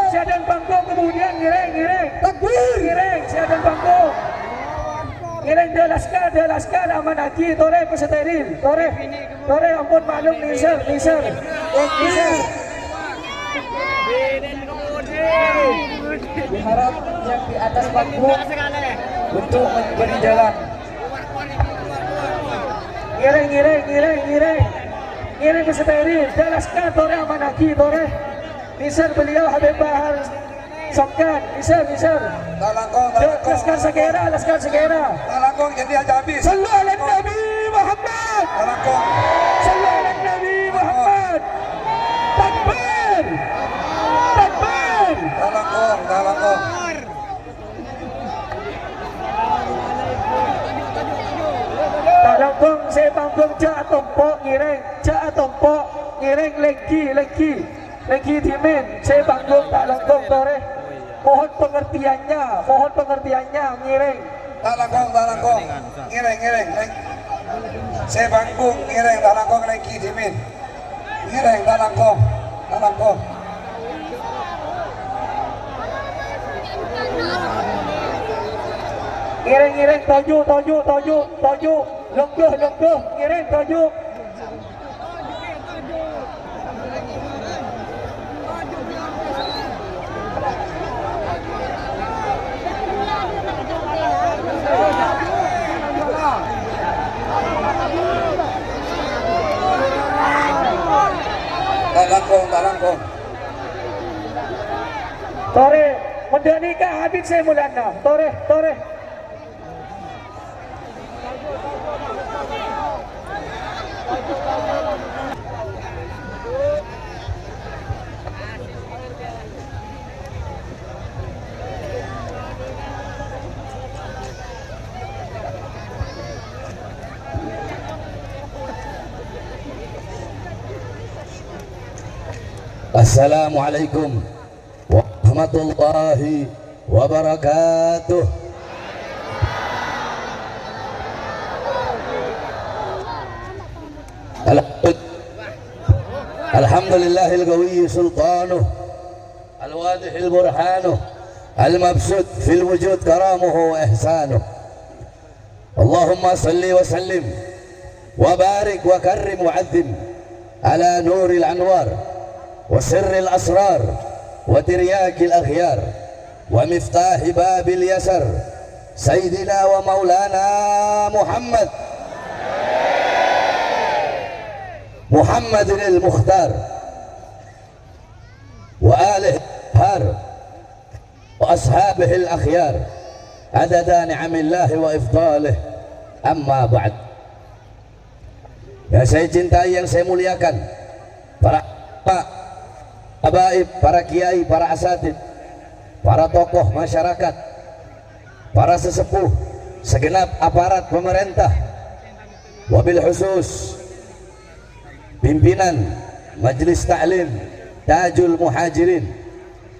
Siadan panggung, kemudian ngiring siadan panggung, ngiring dia laskar amanaki, tore peseril, tore ampun maklum liser, diharap yang di atas panggung untuk memberi jalan. Ngiring peseril, dia laskar, tore amanaki, tore liser beliau Habib Bahar Songkan, liser Talangkong laskar segera Talangkong jadi aja habis. Sallu ala Nabi Muhammad, Talangkong sallu ala Nabi Muhammad, takbir Talangkong Talangkong saya panggung cak tompok ngiring lagi timin saya panggung Talangkong tore mohon pengertiannya ngiring Talangkong ngiring saya panggung ngiring Talangkong lagi dimin ngiring Talangkong ngiring toju lengkuh ngiring toju Talangkong tore medani ka Habib saya mulana tore Assalamualaikum warahmatullahi wabarakatuh. Alhamdulillahil qawiyyi sultanuh al-wadihil burhanuh al-mabsut fil wujud karamuhu wa ihsanuh. Allahumma salli wa sallim wa barik wa karrim wa azzim ala nuril anwar وسر الأسرار وترياك الأخيار ومفتاح باب اليسر سيدنا ومولانا محمد المختار وآله الطاهر وأصحابه الأخيار عدد نعم الله وإفضاله. أما بعد, yang saya cintai, yang saya muliakan, para habaib, para kiai, para asatid, para tokoh masyarakat, para sesepuh, segenap aparat pemerintah, wabil khusus pimpinan Majelis Ta'lim Tajul Muhajirin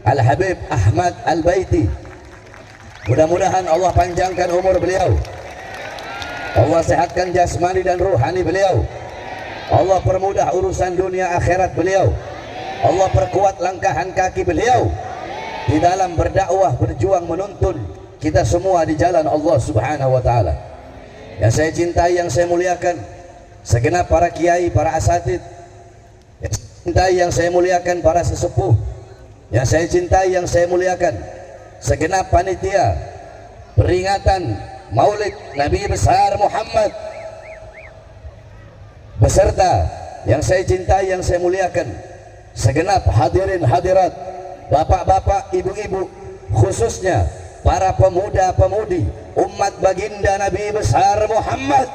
Al-Habib Ahmad Al-Baiti. Mudah-mudahan Allah panjangkan umur beliau, Allah sehatkan jasmani dan ruhani beliau, Allah permudah urusan dunia akhirat beliau, Allah perkuat langkahan kaki beliau di dalam berdakwah, berjuang menuntun kita semua di jalan Allah Subhanahu wa taala. Yang saya cintai, yang saya muliakan, segenap para kiai, para asatid, yang saya cintai, yang saya muliakan, para sesepuh, yang saya cintai, yang saya muliakan, segenap panitia peringatan Maulid Nabi besar Muhammad, beserta yang saya cintai, yang saya muliakan, segenap hadirin hadirat, bapak-bapak, ibu-ibu, khususnya para pemuda-pemudi umat baginda Nabi besar Muhammad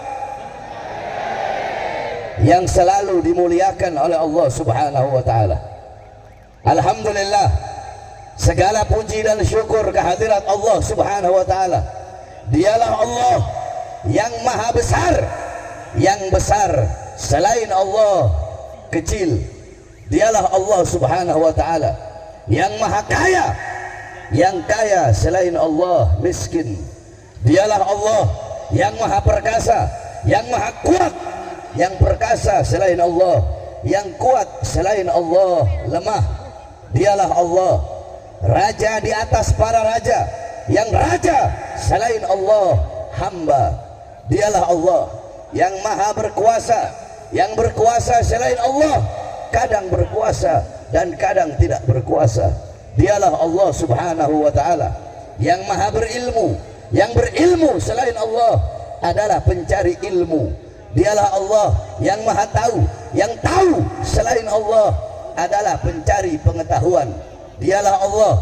yang selalu dimuliakan oleh Allah Subhanahu wa taala. Alhamdulillah, segala puji dan syukur kehadirat Allah Subhanahu wa taala. Dialah Allah yang maha besar, yang besar selain Allah kecil. Dialah Allah Subhanahu wa taala yang maha kaya, yang kaya selain Allah miskin. Dialah Allah yang maha perkasa, yang maha kuat, yang perkasa selain Allah, yang kuat selain Allah lemah. Dialah Allah raja di atas para raja, yang raja selain Allah hamba. Dialah Allah yang maha berkuasa, yang berkuasa selain Allah kadang berkuasa dan kadang tidak berkuasa. Dialah Allah Subhanahu wa taala yang maha berilmu, yang berilmu selain Allah adalah pencari ilmu. Dialah Allah yang maha tahu, yang tahu selain Allah adalah pencari pengetahuan. Dialah Allah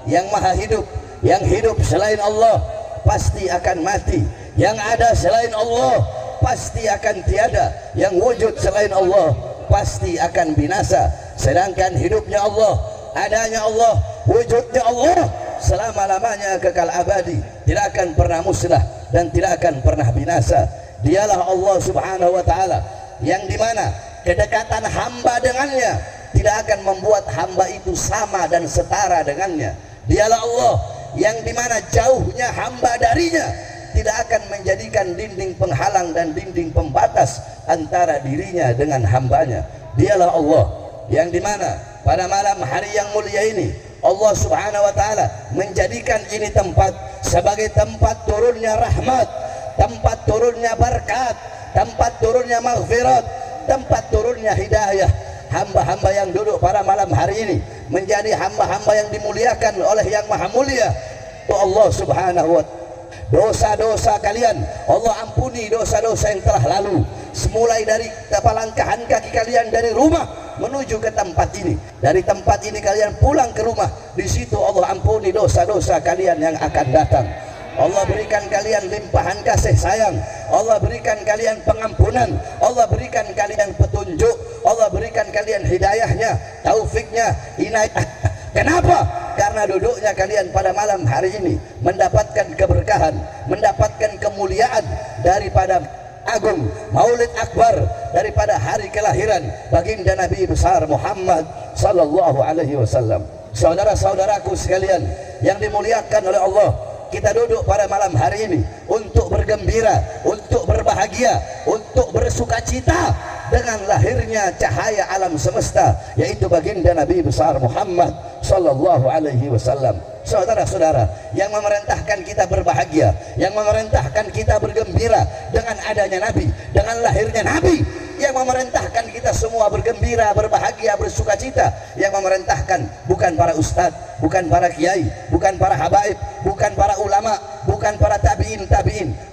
yang maha hidup, yang hidup selain Allah pasti akan mati, yang ada selain Allah pasti akan tiada, yang wujud selain Allah pasti akan binasa. Sedangkan hidupnya Allah, adanya Allah, wujudnya Allah selama-lamanya kekal abadi, tidak akan pernah musnah dan tidak akan pernah binasa. Dialah Allah Subhanahu wa taala yang dimana kedekatan hamba dengannya tidak akan membuat hamba itu sama dan setara dengannya. Dialah Allah yang dimana jauhnya hamba darinya tidak akan menjadikan dinding penghalang dan dinding pembatas antara dirinya dengan hambanya. Dialah Allah yang dimana pada malam hari yang mulia ini Allah Subhanahu wa taala menjadikan ini tempat sebagai tempat turunnya rahmat, tempat turunnya berkat, tempat turunnya maghfirat, tempat turunnya hidayah. Hamba-hamba yang duduk pada malam hari ini menjadi hamba-hamba yang dimuliakan oleh yang maha mulia Allah Subhanahu wa ta'ala. Dosa-dosa kalian Allah ampuni, dosa-dosa yang telah lalu, semulai dari langkahan kaki kalian dari rumah menuju ke tempat ini, dari tempat ini kalian pulang ke rumah, di situ Allah ampuni dosa-dosa kalian yang akan datang. Allah berikan kalian limpahan kasih sayang, Allah berikan kalian pengampunan, Allah berikan kalian petunjuk, Allah berikan kalian hidayahnya, taufiknya, inayah. Kenapa? Karena duduknya kalian pada malam hari ini mendapatkan keberkahan, mendapatkan kemuliaan daripada agung Maulid Akbar, daripada hari kelahiran baginda Nabi besar Muhammad sallallahu alaihi wasallam. Saudara-saudaraku sekalian yang dimuliakan oleh Allah, kita duduk pada malam hari ini untuk bergembira, untuk berbahagia, untuk bersukacita dengan lahirnya cahaya alam semesta, yaitu baginda Nabi besar Muhammad sallallahu alaihi wasallam. Saudara-saudara yang memerintahkan kita berbahagia, yang memerintahkan kita bergembira dengan adanya Nabi, dengan lahirnya Nabi, yang memerintahkan kita semua bergembira, berbahagia, bersukacita, yang memerintahkan bukan para ustadz, bukan para kiai, bukan para habaib, bukan para ulama, bukan para tabiin,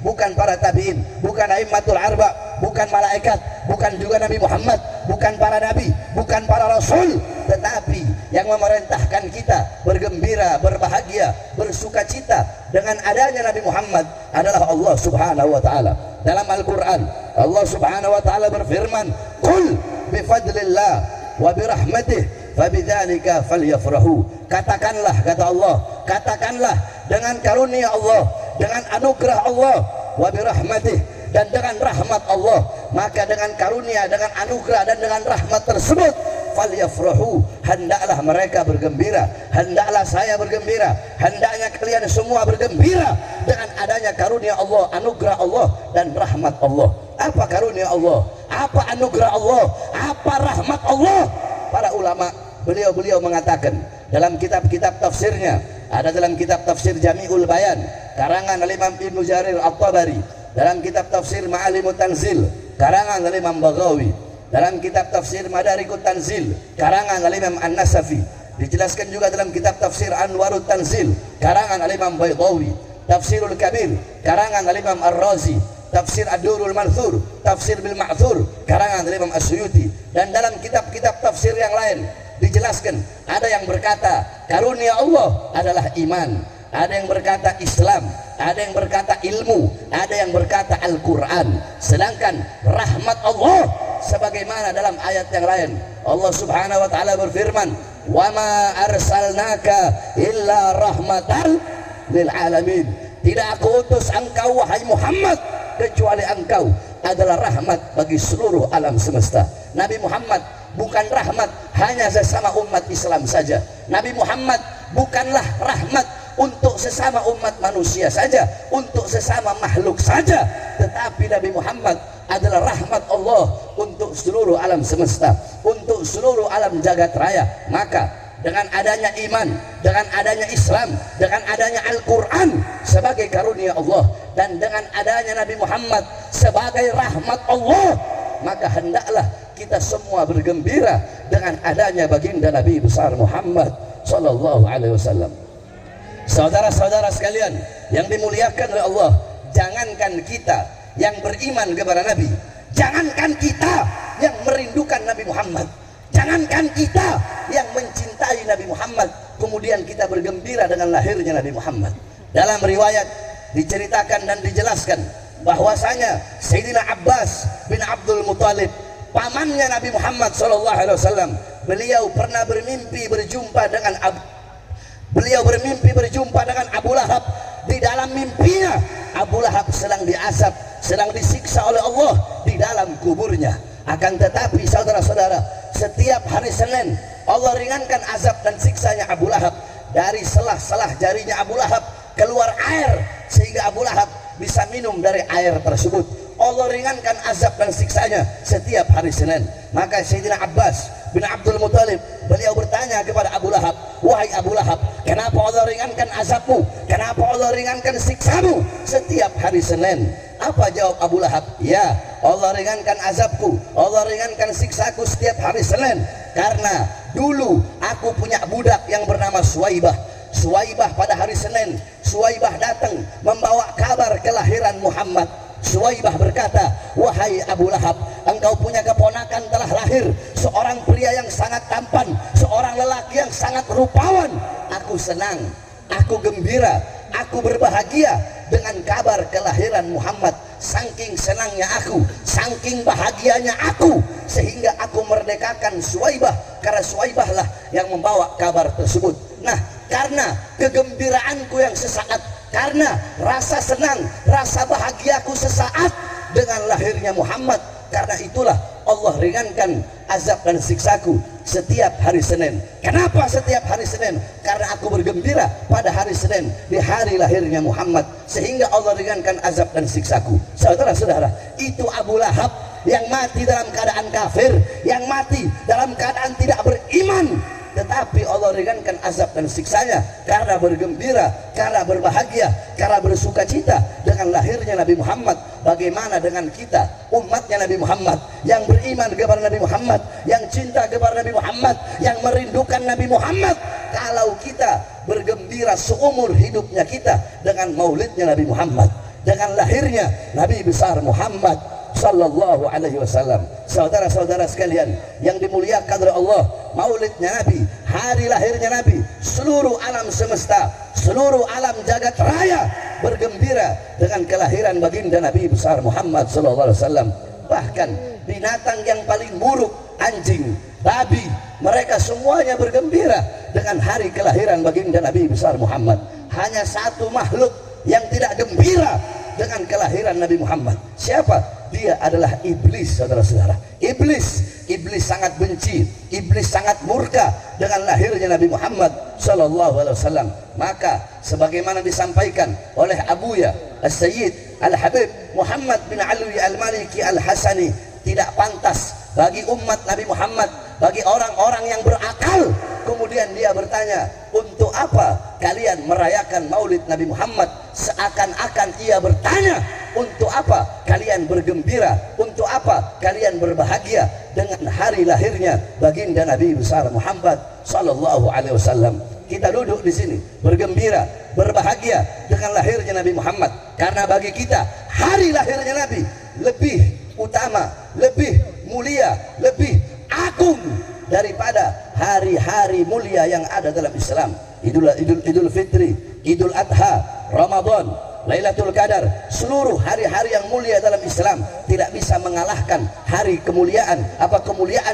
bukan para tabiin, bukan aimmatul arba, bukan malaikat, bukan juga Nabi Muhammad, bukan para nabi, bukan para rasul, tetapi yang memerintahkan kita bergembira, berbahagia, bersukacita dengan adanya Nabi Muhammad adalah Allah Subhanahu wa taala. Dalam Al-Qur'an Allah Subhanahu wa taala berfirman, "Qul bifadlillah wa birahmatih fabidzalika falyafrahu." Katakanlah, kata Allah, katakanlah dengan karunia Allah, dengan anugerah Allah, wa birahmatih, dan dengan rahmat Allah, maka dengan karunia, dengan anugerah dan dengan rahmat tersebut falyafrahu, hendaklah mereka bergembira, hendaklah saya bergembira, hendaknya kalian semua bergembira dengan adanya karunia Allah, anugerah Allah dan rahmat Allah. Apa karunia Allah? Apa anugerah Allah? Apa rahmat Allah? Para ulama beliau mengatakan dalam kitab-kitab tafsirnya, ada dalam kitab tafsir Jami'ul Bayan karangan Imam Ibnu Jarir At-Tabari, dalam kitab tafsir Ma'alimut Tanzil karangan Imam Baghawi, dalam kitab tafsir Madarikut Tanzil karangan Imam An-Nasafi, dijelaskan juga dalam kitab tafsir Anwarut Tanzil karangan Imam Baydawi, Tafsirul Kabir karangan Imam Ar-Razi, Tafsir Ad-Durul Manthur, Tafsir Bil Ma'thur karangan Imam As-Suyuti, dan dalam kitab-kitab tafsir yang lain dijelaskan ada yang berkata karunia Allah adalah iman, ada yang berkata Islam, ada yang berkata ilmu, ada yang berkata Al-Quran. Sedangkan rahmat Allah sebagaimana dalam ayat yang lain, Allah subhanahu wa ta'ala berfirman, wa ma arsalnaka illa rahmatan lil alamin. Tidak aku utus engkau wahai Muhammad kecuali engkau adalah rahmat bagi seluruh alam semesta. Nabi Muhammad bukan rahmat hanya sesama umat Islam saja. Nabi Muhammad bukanlah rahmat untuk sesama umat manusia saja, untuk sesama makhluk saja, tetapi Nabi Muhammad adalah rahmat Allah untuk seluruh alam semesta, untuk seluruh alam jagat raya. Maka dengan adanya iman, dengan adanya Islam, dengan adanya Al-Quran sebagai karunia Allah, dan dengan adanya Nabi Muhammad sebagai rahmat Allah, maka hendaklah kita semua bergembira dengan adanya baginda Nabi besar Muhammad sallallahu alaihi wasallam. Saudara-saudara sekalian yang dimuliakan oleh Allah, jangankan kita yang beriman kepada Nabi, jangankan kita yang merindukan Nabi Muhammad, jangankan kita yang mencintai Nabi Muhammad, kemudian kita bergembira dengan lahirnya Nabi Muhammad. Dalam riwayat diceritakan dan dijelaskan bahwasanya Sayyidina Abbas bin Abdul Muthalib, pamannya Nabi Muhammad SAW, beliau pernah bermimpi berjumpa dengan Abu Lahab. Di dalam mimpinya Abu Lahab sedang diazab, sedang disiksa oleh Allah di dalam kuburnya. Akan tetapi saudara-saudara, setiap hari Senin Allah ringankan azab dan siksanya Abu Lahab. Dari selah-selah jarinya Abu Lahab keluar air sehingga Abu Lahab bisa minum dari air tersebut. Allah ringankan azab dan siksanya setiap hari Senin. Maka Sayyidina Abbas bin Abdul Muthalib, beliau bertanya kepada Abu Lahab, wahai Abu Lahab, kenapa Allah ringankan azabmu? Kenapa Allah ringankan siksamu setiap hari Senin? Apa jawab Abu Lahab? Ya, Allah ringankan azabku, Allah ringankan siksaku setiap hari Senin karena dulu aku punya budak yang bernama Suwaibah. Suwaibah pada hari Senin, Suwaibah datang membawa kabar kelahiran Muhammad. Suwaibah berkata, wahai Abu Lahab, engkau punya keponakan telah lahir, seorang pria yang sangat tampan, seorang lelaki yang sangat rupawan. Aku senang, aku gembira, aku berbahagia dengan kabar kelahiran Muhammad. Saking senangnya aku, saking bahagianya aku, sehingga aku merdekakan Suwaibah, karena Suwaibah lah yang membawa kabar tersebut. Nah, karena kegembiraanku yang sesaat, karena rasa senang, rasa bahagiaku sesaat dengan lahirnya Muhammad, karena itulah Allah ringankan azab dan siksaku setiap hari Senin. Kenapa setiap hari Senin? Karena aku bergembira pada hari Senin, di hari lahirnya Muhammad, sehingga Allah ringankan azab dan siksaku. Saudara-saudara, itu Abu Lahab yang mati dalam keadaan kafir, yang mati dalam keadaan tidak beriman, tetapi Allah ringankan azab dan siksanya karena bergembira, karena berbahagia, karena bersuka cita dengan lahirnya Nabi Muhammad. Bagaimana dengan kita, umatnya Nabi Muhammad, yang beriman kepada Nabi Muhammad, yang cinta kepada Nabi Muhammad, yang merindukan Nabi Muhammad? Kalau kita bergembira seumur hidupnya kita dengan maulidnya Nabi Muhammad, dengan lahirnya Nabi besar Muhammad sallallahu alaihi wasallam. Saudara-saudara sekalian yang dimuliakan oleh Allah, maulidnya Nabi, hari lahirnya Nabi, seluruh alam semesta, seluruh alam jagat raya bergembira dengan kelahiran baginda Nabi besar Muhammad sallallahu alaihi wasallam. Bahkan binatang yang paling buruk, anjing, babi, mereka semuanya bergembira dengan hari kelahiran baginda Nabi besar Muhammad. Hanya satu makhluk yang tidak gembira dengan kelahiran Nabi Muhammad. Siapa? Dia adalah iblis, saudara-saudara. Iblis sangat benci, iblis sangat murka dengan lahirnya Nabi Muhammad sallallahu alaihi wasallam. Maka sebagaimana disampaikan oleh Abuya As-Sayyid Al-Habib Muhammad bin Alwi Al-Maliki Al-Hasani, tidak pantas bagi umat Nabi Muhammad, bagi orang-orang yang berakal, kemudian dia bertanya, untuk apa kalian merayakan maulid Nabi Muhammad? Seakan-akan ia bertanya, untuk apa kalian bergembira, untuk apa kalian berbahagia dengan hari lahirnya baginda Nabi besar Muhammad sallallahu alaihi wasallam. Kita duduk di sini bergembira, berbahagia dengan lahirnya Nabi Muhammad, karena bagi kita hari lahirnya Nabi lebih utama, lebih mulia, lebih agung daripada hari-hari mulia yang ada dalam Islam. Idul Fitri, Idul Adha, Ramadan, Lailatul Qadar, seluruh hari-hari yang mulia dalam Islam tidak bisa mengalahkan hari kemuliaan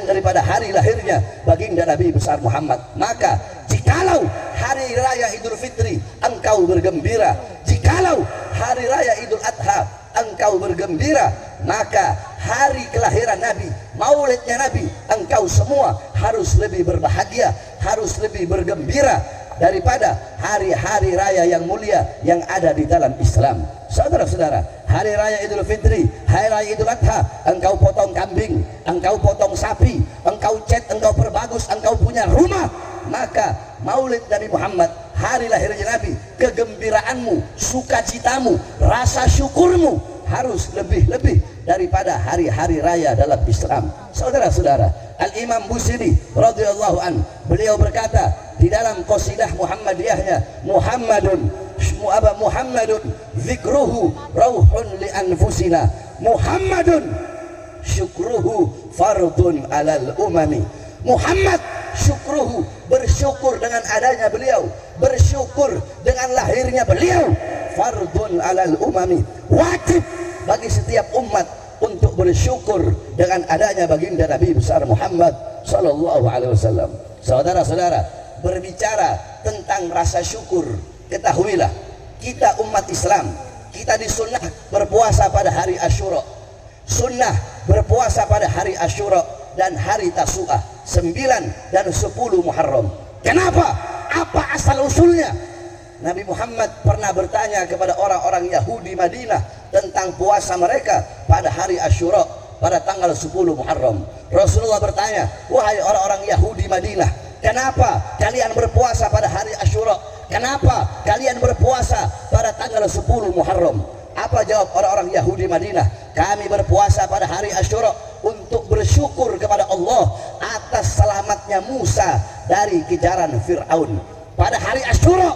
daripada hari lahirnya baginda Nabi besar Muhammad. Maka jikalau hari raya Idul Fitri engkau bergembira, jikalau hari raya Idul Adha engkau bergembira, maka hari kelahiran Nabi, maulidnya Nabi, engkau semua harus lebih berbahagia, harus lebih bergembira daripada hari-hari raya yang mulia yang ada di dalam Islam. Saudara-saudara, hari raya Idul Fitri, hari raya Idul Adha, engkau potong kambing, engkau potong sapi, engkau cat, engkau perbagus, engkau punya rumah, maka maulid Nabi Muhammad, hari lahirnya Nabi, kegembiraanmu, sukacitamu, rasa syukurmu harus lebih-lebih daripada hari-hari raya dalam Islam. Saudara-saudara, Al-Imam Busiri radhiyallahu an, beliau berkata di dalam qasidah Muhammadiyahnya, Muhammadun zikruhu rauhun li anfusina, Muhammadun syukruhu fardun alal umami. Muhammad syukruhu, bersyukur dengan adanya beliau, bersyukur dengan lahirnya beliau, fardun alal umami, wajib bagi setiap umat untuk bersyukur dengan adanya baginda Nabi besar Muhammad sallallahu alaihi wasallam. Saudara-saudara, berbicara tentang rasa syukur, ketahuilah kita umat Islam, kita disunnah berpuasa pada hari Asyura, sunnah berpuasa pada hari Asyura dan hari Tasu'ah, 9 dan 10 Muharram. Kenapa? Apa asal usulnya? Nabi Muhammad pernah bertanya kepada orang-orang Yahudi Madinah tentang puasa mereka pada hari Asyura, pada tanggal 10 Muharram. Rasulullah bertanya, wahai orang-orang Yahudi Madinah, kenapa kalian berpuasa pada hari Asyura? Kenapa kalian berpuasa pada tanggal 10 Muharram? Apa jawab orang-orang Yahudi Madinah? Kami berpuasa pada hari Asyura untuk bersyukur kepada Allah atas selamatnya Musa dari kejaran Fir'aun. Pada hari Asyura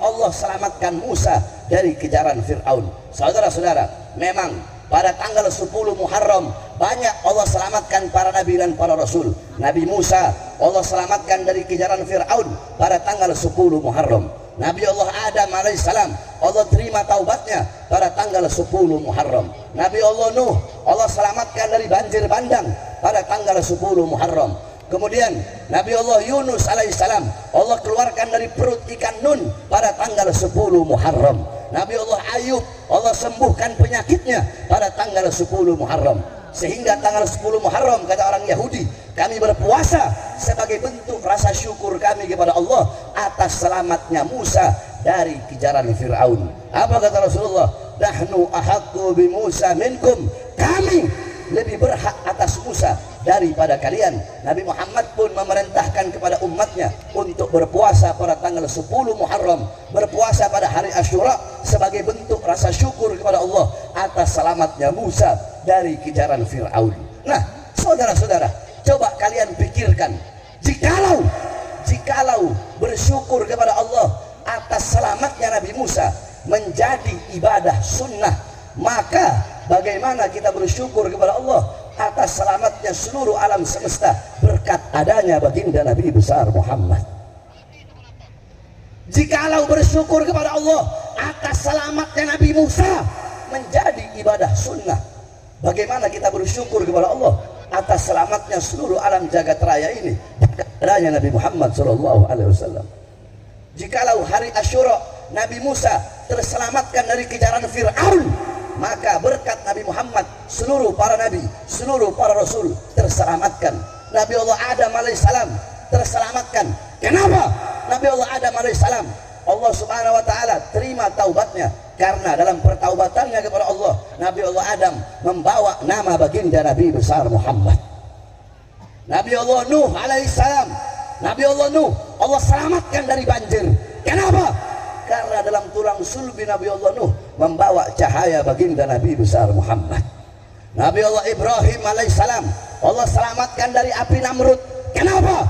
Allah selamatkan Musa dari kejaran Fir'aun. Saudara-saudara, memang pada tanggal 10 Muharram banyak Allah selamatkan para nabi dan para rasul. Nabi Musa Allah selamatkan dari kejaran Fir'aun pada tanggal 10 Muharram. Nabi Allah Adam alaihissalam Allah terima taubatnya pada tanggal 10 Muharram. Nabi Allah Nuh Allah selamatkan dari banjir bandang pada tanggal 10 Muharram. Kemudian Nabi Allah Yunus alaihissalam Allah keluarkan dari perut ikan Nun pada tanggal 10 Muharram. Nabi Allah Ayub Allah sembuhkan penyakitnya pada tanggal 10 Muharram. Sehingga tanggal 10 Muharram, kata orang Yahudi, kami berpuasa sebagai bentuk rasa syukur kami kepada Allah atas selamatnya Musa dari kejaran Fir'aun. Apa kata Rasulullah? Nahnu ahaqqu bi Musa minkum, kami lebih berhak atas Musa daripada kalian. Nabi Muhammad pun memerintahkan kepada umatnya untuk berpuasa pada tanggal 10 Muharram, berpuasa pada hari Asyura sebagai bentuk rasa syukur kepada Allah atas selamatnya Musa dari kejaran Fir'aun. Nah, saudara-saudara, coba kalian pikirkan, jikalau bersyukur kepada Allah atas selamatnya Nabi Musa menjadi ibadah sunnah, maka bagaimana kita bersyukur kepada Allah atas selamatnya seluruh alam semesta berkat adanya baginda Nabi besar Muhammad. Jikalau bersyukur kepada Allah atas selamatnya Nabi Musa menjadi ibadah sunnah, bagaimana kita bersyukur kepada Allah atas selamatnya seluruh alam jagat raya ini berkat adanya Nabi Muhammad SAW. Jikalau hari Asyura Nabi Musa terselamatkan dari kejaran Fir'aun, maka berkat Nabi Muhammad seluruh para nabi, seluruh para rasul terselamatkan. Nabi Allah Adam alaihissalam terselamatkan. Kenapa? Nabi Allah Adam alaihissalam Allah subhanahu wa ta'ala terima taubatnya, karena dalam pertaubatannya kepada Allah, Nabi Allah Adam membawa nama baginda Nabi besar Muhammad. Nabi Allah Nuh alaihissalam, Nabi Allah Nuh Allah selamatkan dari banjir. Kenapa? Karena dalam tulang sulbi Nabi Allah Nuh membawa cahaya baginda Nabi besar Muhammad. Nabi Allah Ibrahim alaihissalam Allah selamatkan dari api Namrud. Kenapa?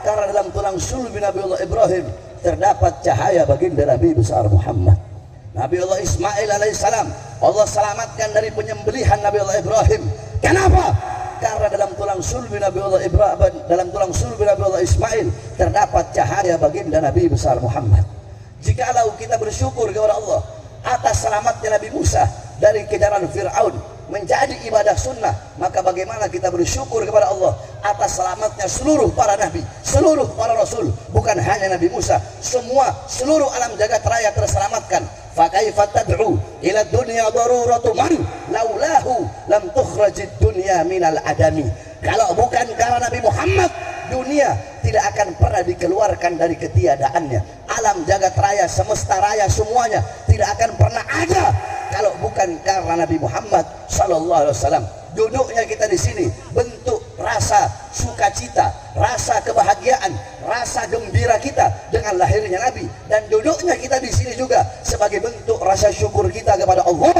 Karena dalam tulang sulbi Nabi Allah Ibrahim terdapat cahaya baginda Nabi besar Muhammad. Nabi Allah Ismail alaihissalam Allah selamatkan dari penyembelihan Nabi Allah Ibrahim. Kenapa? Karena dalam tulang sulbi Nabi Allah Ibrahim, dalam tulang sulbi Nabi Allah Ismail terdapat cahaya baginda Nabi besar Muhammad. Jikalau kita bersyukur kepada Allah atas selamatnya Nabi Musa dari kejaran Fir'aun menjadi ibadah sunnah, maka bagaimana kita bersyukur kepada Allah atas selamatnya seluruh para nabi, seluruh para rasul, bukan hanya Nabi Musa, semua seluruh alam jagat raya terselamatkan. Fa kaifa tad'u ila dunya daruratu man laulahu lam tukhrajid dunya minal adami. Kalau bukan karena Nabi Muhammad, dunia tidak akan pernah dikeluarkan dari ketiadaannya. Alam jagat raya, semesta raya semuanya tidak akan pernah ada kalau bukan karena Nabi Muhammad sallallahu alaihi wasallam. Duduknya kita di sini bentuk rasa sukacita, rasa kebahagiaan, rasa gembira kita dengan lahirnya Nabi, dan duduknya kita di sini juga sebagai bentuk rasa syukur kita kepada Allah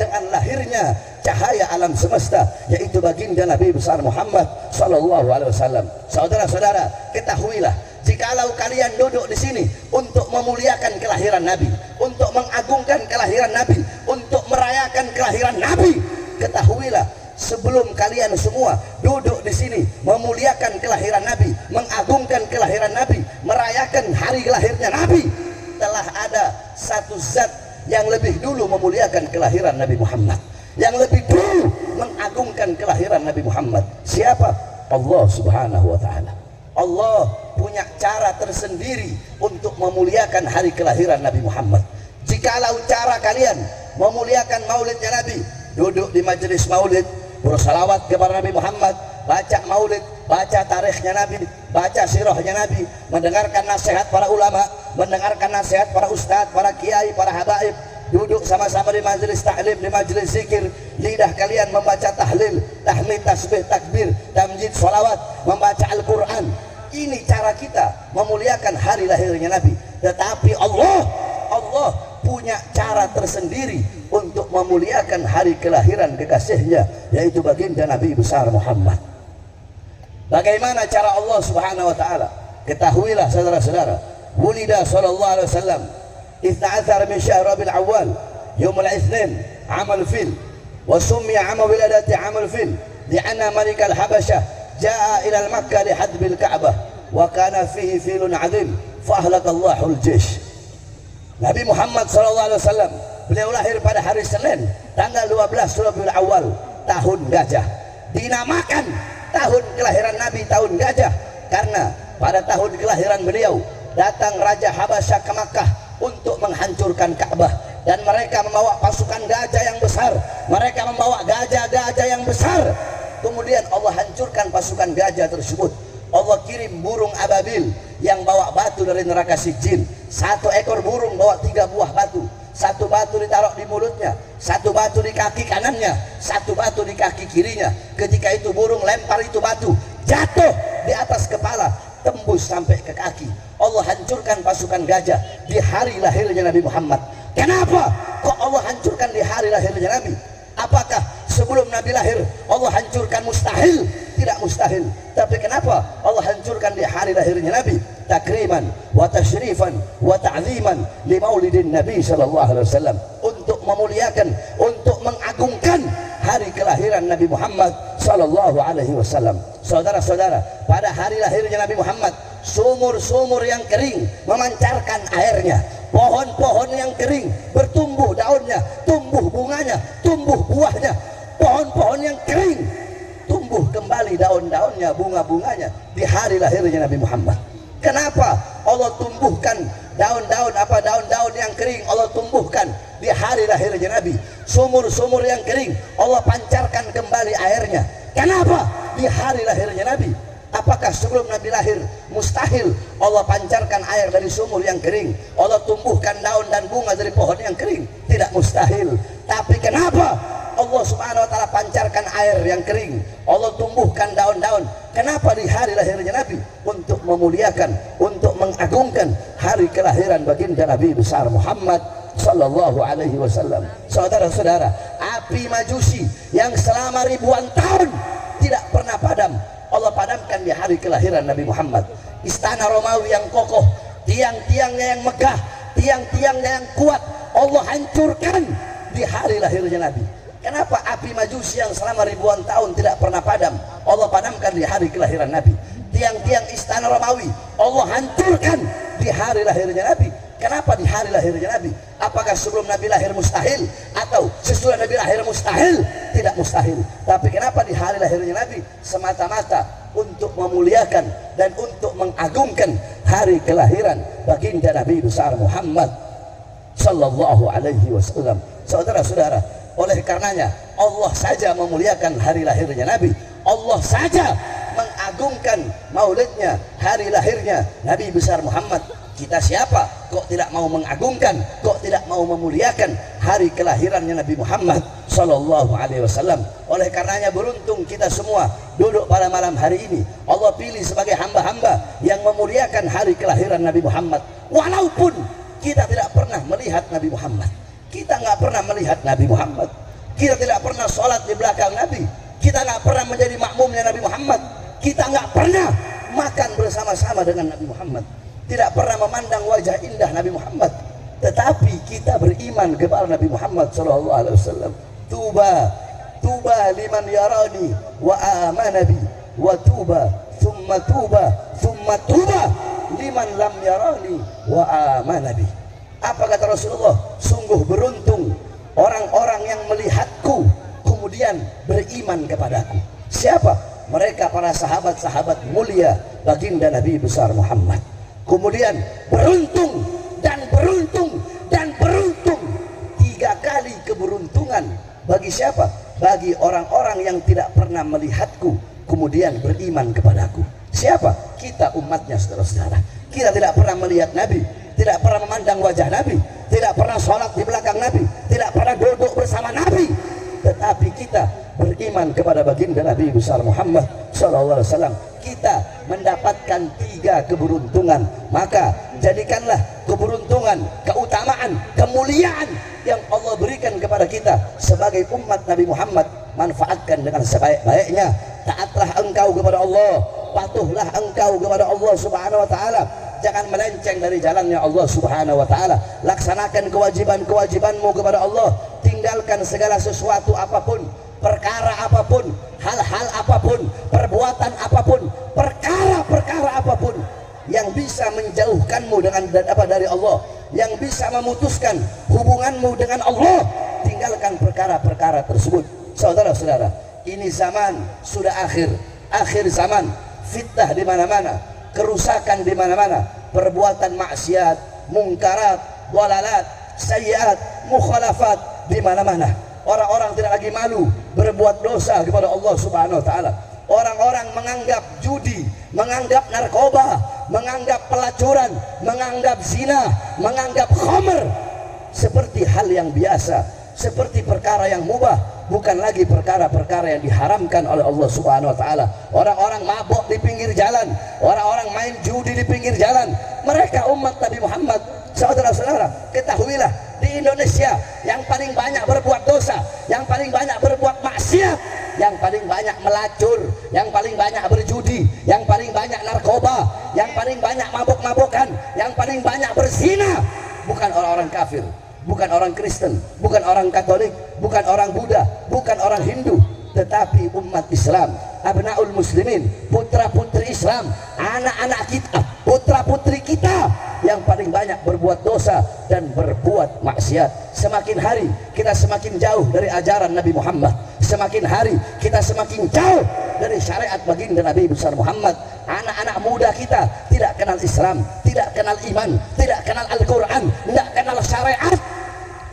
dengan lahirnya cahaya alam semesta, yaitu baginda Nabi besar Muhammad sallallahu alaihi wasallam. Saudara-saudara, ketahuilah, jikalau kalian duduk di sini untuk memuliakan kelahiran Nabi, untuk mengagungkan kelahiran Nabi, untuk merayakan kelahiran Nabi, ketahuilah, sebelum kalian semua duduk di sini memuliakan kelahiran Nabi, mengagungkan kelahiran Nabi, merayakan hari lahirnya Nabi, telah ada satu zat yang lebih dulu memuliakan kelahiran Nabi Muhammad, yang lebih dulu mengagungkan kelahiran Nabi Muhammad. Siapa? Allah Subhanahu wa ta'ala. Allah punya cara tersendiri untuk memuliakan hari kelahiran Nabi Muhammad. Jikalau cara kalian memuliakan maulidnya Nabi, duduk di majelis maulid, bersalawat kepada Nabi Muhammad, baca maulid, baca tarikhnya Nabi, baca sirahnya Nabi, mendengarkan nasihat para ulama, mendengarkan nasihat para ustadz, para kiai, para habaib, duduk sama-sama di majelis ta'lim, di majelis zikir, lidah kalian membaca tahlil, tahmid, tasbih, takbir, tamjid, salawat, membaca Al-Quran. Ini cara kita memuliakan hari lahirnya Nabi. Tetapi Allah punya cara tersendiri untuk memuliakan hari kelahiran kekasihnya, yaitu baginda Nabi besar Muhammad. Bagaimana cara Allah Subhanahu wa ta'ala? Ketahuilah saudara-saudara, wulida sallallahu alaihi wasallam 12 min syahr Rabiul Awwal yaumul Itsnin amal fil, wa summiya amal wiladati amal fil li'anna malikal habasyah jaa ila Makkah lihadbil Ka'bah wa kana fihi filun 'adzim fa ahlakallahul jaysh. Nabi Muhammad SAW, beliau lahir pada hari Senin tanggal 12 Rabiul Awal tahun gajah. Dinamakan tahun kelahiran Nabi tahun gajah karena pada tahun kelahiran beliau datang Raja Habasyah ke Makkah untuk menghancurkan Ka'bah, dan mereka membawa pasukan gajah yang besar, mereka membawa gajah-gajah yang besar. Kemudian Allah hancurkan pasukan gajah tersebut. Allah kirim burung ababil yang bawa batu dari neraka Sijin. Satu ekor burung bawa 3 buah batu. Satu batu ditaruh di mulutnya, satu batu di kaki kanannya, satu batu di kaki kirinya. Ketika itu burung lempar itu batu, jatuh di atas kepala, tembus sampai ke kaki. Allah hancurkan pasukan gajah di hari lahirnya Nabi Muhammad. Kenapa kok Allah hancurkan di hari lahirnya Nabi? Apakah sebelum Nabi lahir Allah hancurkan? Mustahil. Tidak mustahil. Tapi kenapa Allah hancurkan di hari lahirnya Nabi? Takriman wa tashrifan wa ta'ziman li maulidin Nabi sallallahu alaihi wasallam, untuk memuliakan, untuk mengagungkan hari kelahiran Nabi Muhammad sallallahu alaihi wasallam. Saudara-saudara, pada hari lahirnya Nabi Muhammad, sumur-sumur yang kering memancarkan airnya, pohon-pohon yang kering bertumbuh daunnya, tumbuh bunganya, tumbuh buahnya. Pohon-pohon yang kering tumbuh kembali daun-daunnya, bunga-bunganya di hari lahirnya Nabi Muhammad. Kenapa Allah tumbuhkan daun-daun yang kering Allah tumbuhkan di hari lahirnya Nabi? Sumur-sumur yang kering Allah pancarkan kembali airnya. Kenapa di hari lahirnya Nabi? Apakah sebelum Nabi lahir mustahil Allah pancarkan air dari sumur yang kering, Allah tumbuhkan daun dan bunga dari pohon yang kering? Tidak mustahil. Tapi kenapa Allah Subhanahu wa ta'ala pancarkan air yang kering, Allah tumbuhkan daun-daun? Kenapa di hari lahirnya Nabi? Untuk memuliakan, untuk mengagungkan hari kelahiran baginda Nabi besar Muhammad sallallahu alaihi wasallam. Saudara-saudara, api Majusi yang selama ribuan tahun tidak pernah padam, Allah padamkan di hari kelahiran Nabi Muhammad. Istana Romawi yang kokoh, tiang-tiangnya yang megah, tiang-tiangnya yang kuat, Allah hancurkan di hari lahirnya Nabi. Kenapa api Majusi yang selama ribuan tahun tidak pernah padam, Allah padamkan di hari kelahiran Nabi? Tiang-tiang istana Romawi Allah hancurkan di hari lahirnya Nabi. Kenapa di hari lahirnya Nabi? Apakah sebelum Nabi lahir mustahil? Atau sesudah Nabi lahir mustahil? Tidak mustahil. Tapi kenapa di hari lahirnya Nabi? Semata-mata untuk memuliakan dan untuk mengagungkan hari kelahiran baginda Nabi besar Muhammad sallallahu alaihi wasallam. Saudara-saudara, oleh karenanya Allah saja memuliakan hari lahirnya Nabi. Allah saja mengagungkan maulidnya, hari lahirnya Nabi besar Muhammad. Kita siapa kok tidak mau mengagungkan, kok tidak mau memuliakan hari kelahirannya Nabi Muhammad sallallahu alaihi wasallam. Oleh karenanya beruntung kita semua duduk pada malam hari ini. Allah pilih sebagai hamba-hamba yang memuliakan hari kelahiran Nabi Muhammad. Walaupun kita tidak pernah melihat Nabi Muhammad, kita nggak pernah melihat Nabi Muhammad, kita tidak pernah sholat di belakang Nabi, kita nggak pernah menjadi makmumnya Nabi Muhammad, kita nggak pernah makan bersama-sama dengan Nabi Muhammad, tidak pernah memandang wajah indah Nabi Muhammad, tetapi kita beriman kepada Nabi Muhammad sallallahu alaihi wasallam. Tuba liman yarani wa amana bi, wa tuba thumma tuba liman lam yarani wa amana bi. Apa kata Rasulullah? Sungguh beruntung orang-orang yang melihatku kemudian beriman kepadaku. Siapa? Mereka para sahabat-sahabat mulia baginda Nabi besar Muhammad. Kemudian beruntung dan beruntung dan beruntung, 3 kali keberuntungan bagi siapa? Bagi orang-orang yang tidak pernah melihatku kemudian beriman kepadaku. Siapa? Kita umatnya, saudara-saudara. Kita tidak pernah melihat Nabi, tidak pernah memandang wajah Nabi, tidak pernah sholat di belakang Nabi, tidak pernah duduk bersama Nabi, tetapi kita beriman kepada baginda Nabi besar Muhammad sallallahu alaihi wasallam. Kita mendapatkan 3 keberuntungan. Maka jadikanlah keberuntungan, keutamaan, kemuliaan yang Allah berikan kepada kita sebagai umat Nabi Muhammad, manfaatkan dengan sebaik-baiknya. Taatlah engkau kepada Allah, patuhlah engkau kepada Allah subhanahu wa ta'ala. Jangan melenceng dari jalannya Allah subhanahu wa ta'ala. Laksanakan kewajiban-kewajibanmu kepada Allah. Tinggalkan segala sesuatu apapun, perkara apapun, hal-hal apapun, perbuatan apapun, perkara-perkara apapun yang bisa menjauhkanmu dari Allah, yang bisa memutuskan hubunganmu dengan Allah. Tinggalkan perkara-perkara tersebut. Saudara-saudara, ini zaman sudah akhir zaman. Fitnah di mana-mana, kerusakan di mana-mana, perbuatan maksiat, mungkarat, walalat, sayyiat, mukhalafat di mana-mana. Orang-orang tidak lagi malu berbuat dosa kepada Allah subhanahu wa ta'ala. Orang-orang menganggap judi, menganggap narkoba, menganggap pelacuran, menganggap zina, menganggap khamr seperti hal yang biasa, seperti perkara yang mubah, bukan lagi perkara-perkara yang diharamkan oleh Allah subhanahu wa ta'ala. Orang-orang mabuk di pinggir jalan, orang-orang main judi di pinggir jalan, mereka umat Nabi Muhammad. Saudara-saudara, ketahuilah di Indonesia yang paling banyak berbuat dosa, yang paling banyak berbuat maksiat, yang paling banyak melacur, yang paling banyak berjudi, yang paling banyak narkoba, yang paling banyak mabuk-mabukan, yang paling banyak berzina, bukan orang-orang kafir, bukan orang Kristen, bukan orang Katolik, bukan orang Buddha, bukan orang Hindu, tetapi umat Islam, abnaul muslimin, putra-putri Islam, anak-anak kita, putra-putri kita yang paling banyak berbuat dosa dan berbuat maksiat. Semakin hari kita semakin jauh dari ajaran Nabi Muhammad, semakin hari kita semakin jauh dari syariat baginda Nabi besar Muhammad. Anak-anak muda kita tidak kenal Islam, tidak kenal iman, tidak kenal Al-Quran, tidak kenal syariat,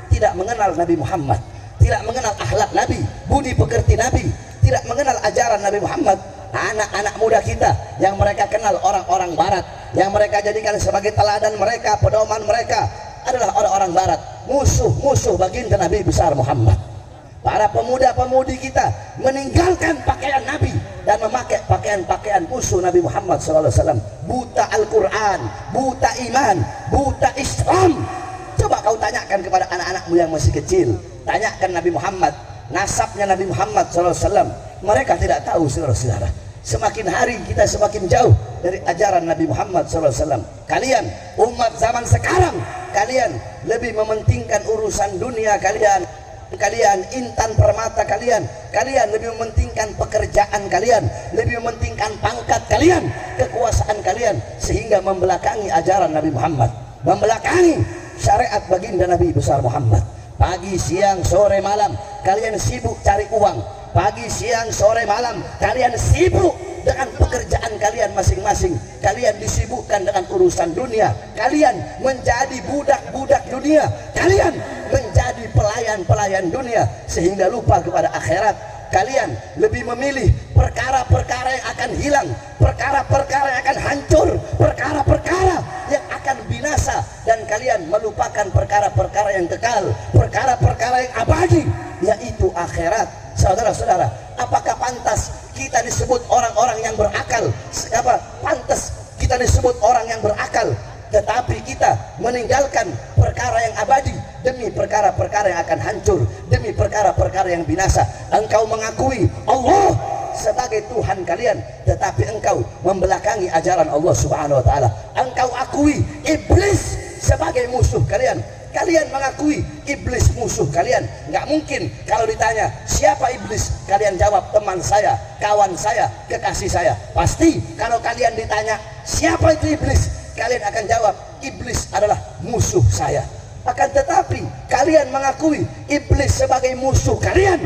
tidak mengenal Nabi Muhammad, tidak mengenal akhlak Nabi, budi pekerti Nabi, tidak mengenal ajaran Nabi Muhammad. Anak-anak muda kita yang mereka kenal orang-orang barat, yang mereka jadikan sebagai teladan mereka, pedoman mereka adalah orang-orang barat, musuh-musuh baginda Nabi besar Muhammad. Para pemuda-pemudi kita meninggalkan pakaian Nabi dan memakai pakaian-pakaian musuh Nabi Muhammad SAW. Buta Al-Quran, buta iman, buta Islam. Coba kau tanyakan kepada anak-anakmu yang masih kecil, tanyakan Nabi Muhammad, nasabnya Nabi Muhammad SAW. Mereka tidak tahu, saudara-saudara. Semakin hari kita semakin jauh dari ajaran Nabi Muhammad SAW. Kalian umat zaman sekarang, kalian lebih mementingkan urusan dunia kalian, intan permata kalian lebih mementingkan pekerjaan kalian, lebih mementingkan pangkat kalian, kekuasaan kalian, sehingga membelakangi ajaran Nabi Muhammad. membelakangi syariat baginda Nabi besar Muhammad. Pagi, siang, sore, malam kalian sibuk cari uang. Pagi, siang, sore, malam kalian sibuk dengan pekerjaan kalian masing-masing. Kalian disibukkan dengan urusan dunia. Kalian menjadi budak-budak dunia. Kalian menjadi pelayan-pelayan dunia sehingga lupa kepada akhirat. Kalian lebih memilih perkara-perkara yang akan hilang, perkara-perkara yang akan hancur, perkara-perkara yang akan binasa, dan kalian melupakan perkara-perkara yang kekal, perkara-perkara yang abadi, yaitu akhirat. Saudara-saudara, apakah pantas kita disebut orang-orang yang berakal? Apa pantas kita disebut orang yang berakal, tetapi kita meninggalkan perkara yang abadi demi perkara-perkara yang akan hancur, demi perkara-perkara yang binasa? Engkau mengakui Allah sebagai Tuhan kalian, tetapi engkau membelakangi ajaran Allah Subhanahu wa taala. Engkau akui iblis sebagai musuh kalian. Kalian mengakui iblis musuh kalian. Nggak mungkin kalau ditanya siapa iblis, kalian jawab teman saya, kawan saya, kekasih saya. Pasti kalau kalian ditanya siapa itu iblis, kalian akan jawab iblis adalah musuh saya. Akan tetapi kalian mengakui iblis sebagai musuh kalian,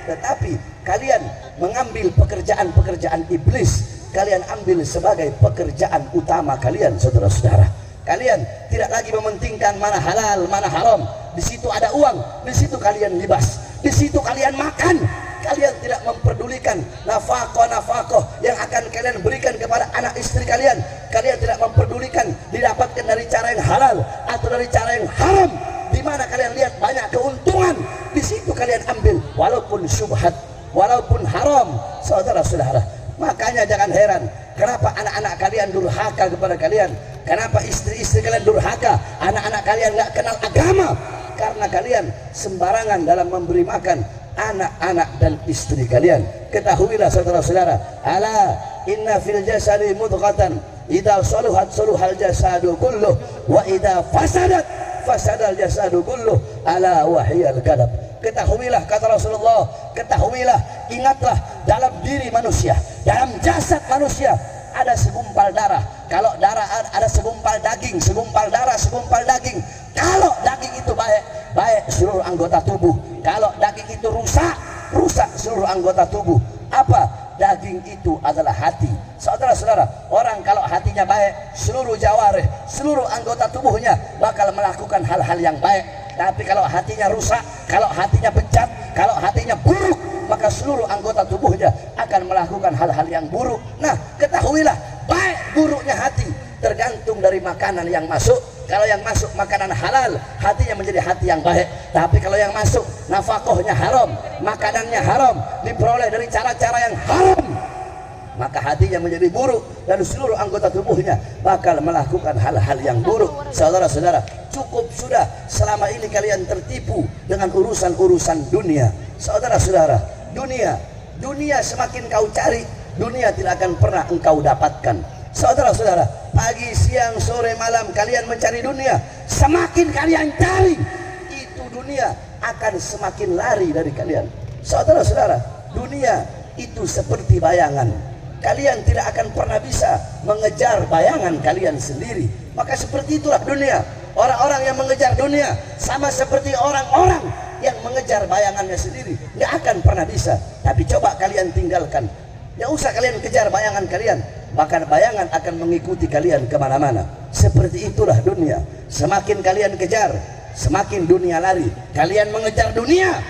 tetapi kalian mengambil pekerjaan-pekerjaan iblis, kalian ambil sebagai pekerjaan utama kalian. Saudara-saudara, kalian tidak lagi mementingkan mana halal, mana haram. Di situ ada uang, di situ kalian libas, di situ kalian makan. Kalian tidak memperdulikan nafkah yang akan kalian berikan kepada anak istri kalian. Kalian tidak memperdulikan didapatkan dari cara yang halal atau dari cara yang haram. Di mana kalian lihat banyak keuntungan, di situ kalian ambil, walaupun syubhat, walaupun haram. Saudara-saudara, makanya jangan heran kenapa anak-anak kalian durhaka kepada kalian. Kenapa istri-istri kalian durhaka, anak-anak kalian nggak kenal agama? Karena kalian sembarangan dalam memberi makan anak-anak dan istri kalian. Ketahuilah saudara-saudara, ala inna fil jasadi mudghatan idza saluhat saluhal jasadu kulluh wa idza fasadat fasadal jasadu kulluh ala wahiyal qalb. Ketahuilah, kata Rasulullah, ketahuilah, ingatlah, dalam diri manusia, dalam jasad manusia ada segumpal darah. Kalau darah ada segumpal daging, segumpal darah, segumpal daging. Kalau daging itu baik, baik seluruh anggota tubuh. Kalau daging itu rusak, rusak seluruh anggota tubuh. Apa? Daging itu adalah hati. Saudara-saudara, orang kalau hatinya baik, seluruh jawarih, seluruh anggota tubuhnya bakal melakukan hal-hal yang baik. Tapi kalau hatinya rusak, kalau hatinya bejat, kalau hatinya buruk, maka seluruh anggota tubuhnya akan melakukan hal-hal yang buruk. Nah, ketahuilah, baik buruknya hati tergantung dari makanan yang masuk. Kalau yang masuk makanan halal, hatinya menjadi hati yang baik. Tapi kalau yang masuk nafkahnya haram, makanannya haram, diperoleh dari cara-cara yang haram, maka hatinya menjadi buruk dan seluruh anggota tubuhnya bakal melakukan hal-hal yang buruk. Saudara-saudara, cukup sudah selama ini kalian tertipu dengan urusan-urusan dunia. Saudara-saudara, dunia semakin kau cari, dunia tidak akan pernah engkau dapatkan. Saudara-saudara, pagi, siang, sore, malam kalian mencari dunia. Semakin kalian cari, itu dunia akan semakin lari dari kalian. Saudara-saudara, dunia itu seperti bayangan. Kalian tidak akan pernah bisa mengejar bayangan kalian sendiri. Maka seperti itulah dunia. Orang-orang yang mengejar dunia sama seperti orang-orang yang mengejar bayangannya sendiri, nggak akan pernah bisa. Tapi coba kalian tinggalkan, nggak usah kalian kejar bayangan kalian, bahkan bayangan akan mengikuti kalian kemana-mana. Seperti itulah dunia. Semakin kalian kejar, semakin dunia lari. Kalian mengejar dunia,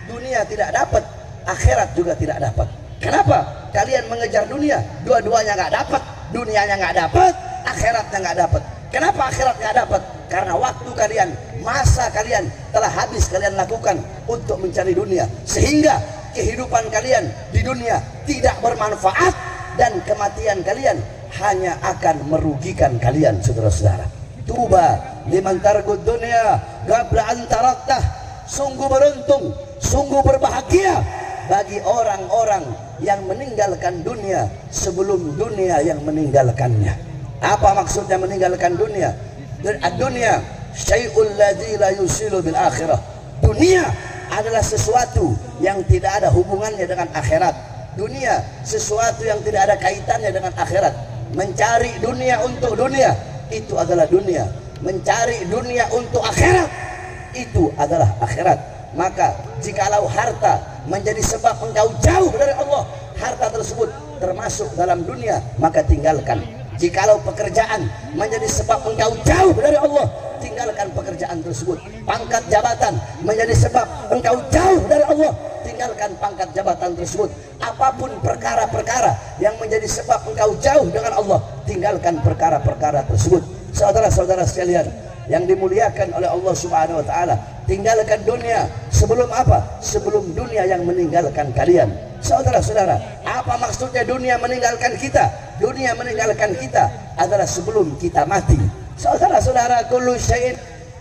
dunia tidak dapat, akhirat juga tidak dapat. Kenapa? Kalian mengejar dunia, dua-duanya nggak dapat, dunianya nggak dapat, akhiratnya nggak dapat. Kenapa akhirat nggak dapat? Karena waktu kalian, masa kalian telah habis kalian lakukan untuk mencari dunia, sehingga kehidupan kalian di dunia tidak bermanfaat dan kematian kalian hanya akan merugikan kalian. Saudara-saudara, tuba liman targud dunia qabla an taraktah. Sungguh beruntung, sungguh berbahagia bagi orang-orang yang meninggalkan dunia sebelum dunia yang meninggalkannya. Apa maksudnya meninggalkan dunia? Dunia syai'ul ladzi la yusilu bil akhirah. Dunia adalah sesuatu yang tidak ada hubungannya dengan akhirat. Dunia sesuatu yang tidak ada kaitannya dengan akhirat. Mencari dunia untuk dunia, itu adalah dunia. mencari dunia untuk akhirat, itu adalah akhirat. Maka jikalau harta menjadi sebab engkau jauh dari Allah, harta tersebut termasuk dalam dunia, maka tinggalkan. Jikalau pekerjaan menjadi sebab engkau jauh dari Allah, tinggalkan pekerjaan tersebut. Pangkat jabatan menjadi sebab engkau jauh dari Allah, tinggalkan pangkat jabatan tersebut. Apapun perkara-perkara yang menjadi sebab engkau jauh dengan Allah, tinggalkan perkara-perkara tersebut. Saudara-saudara sekalian yang dimuliakan oleh Allah Subhanahu wa taala, tinggalkan dunia sebelum apa? Sebelum dunia yang meninggalkan kalian. Saudara-saudara, apa maksudnya dunia meninggalkan kita? Dunia meninggalkan kita adalah sebelum kita mati. Saudara-saudara, kullu syai'in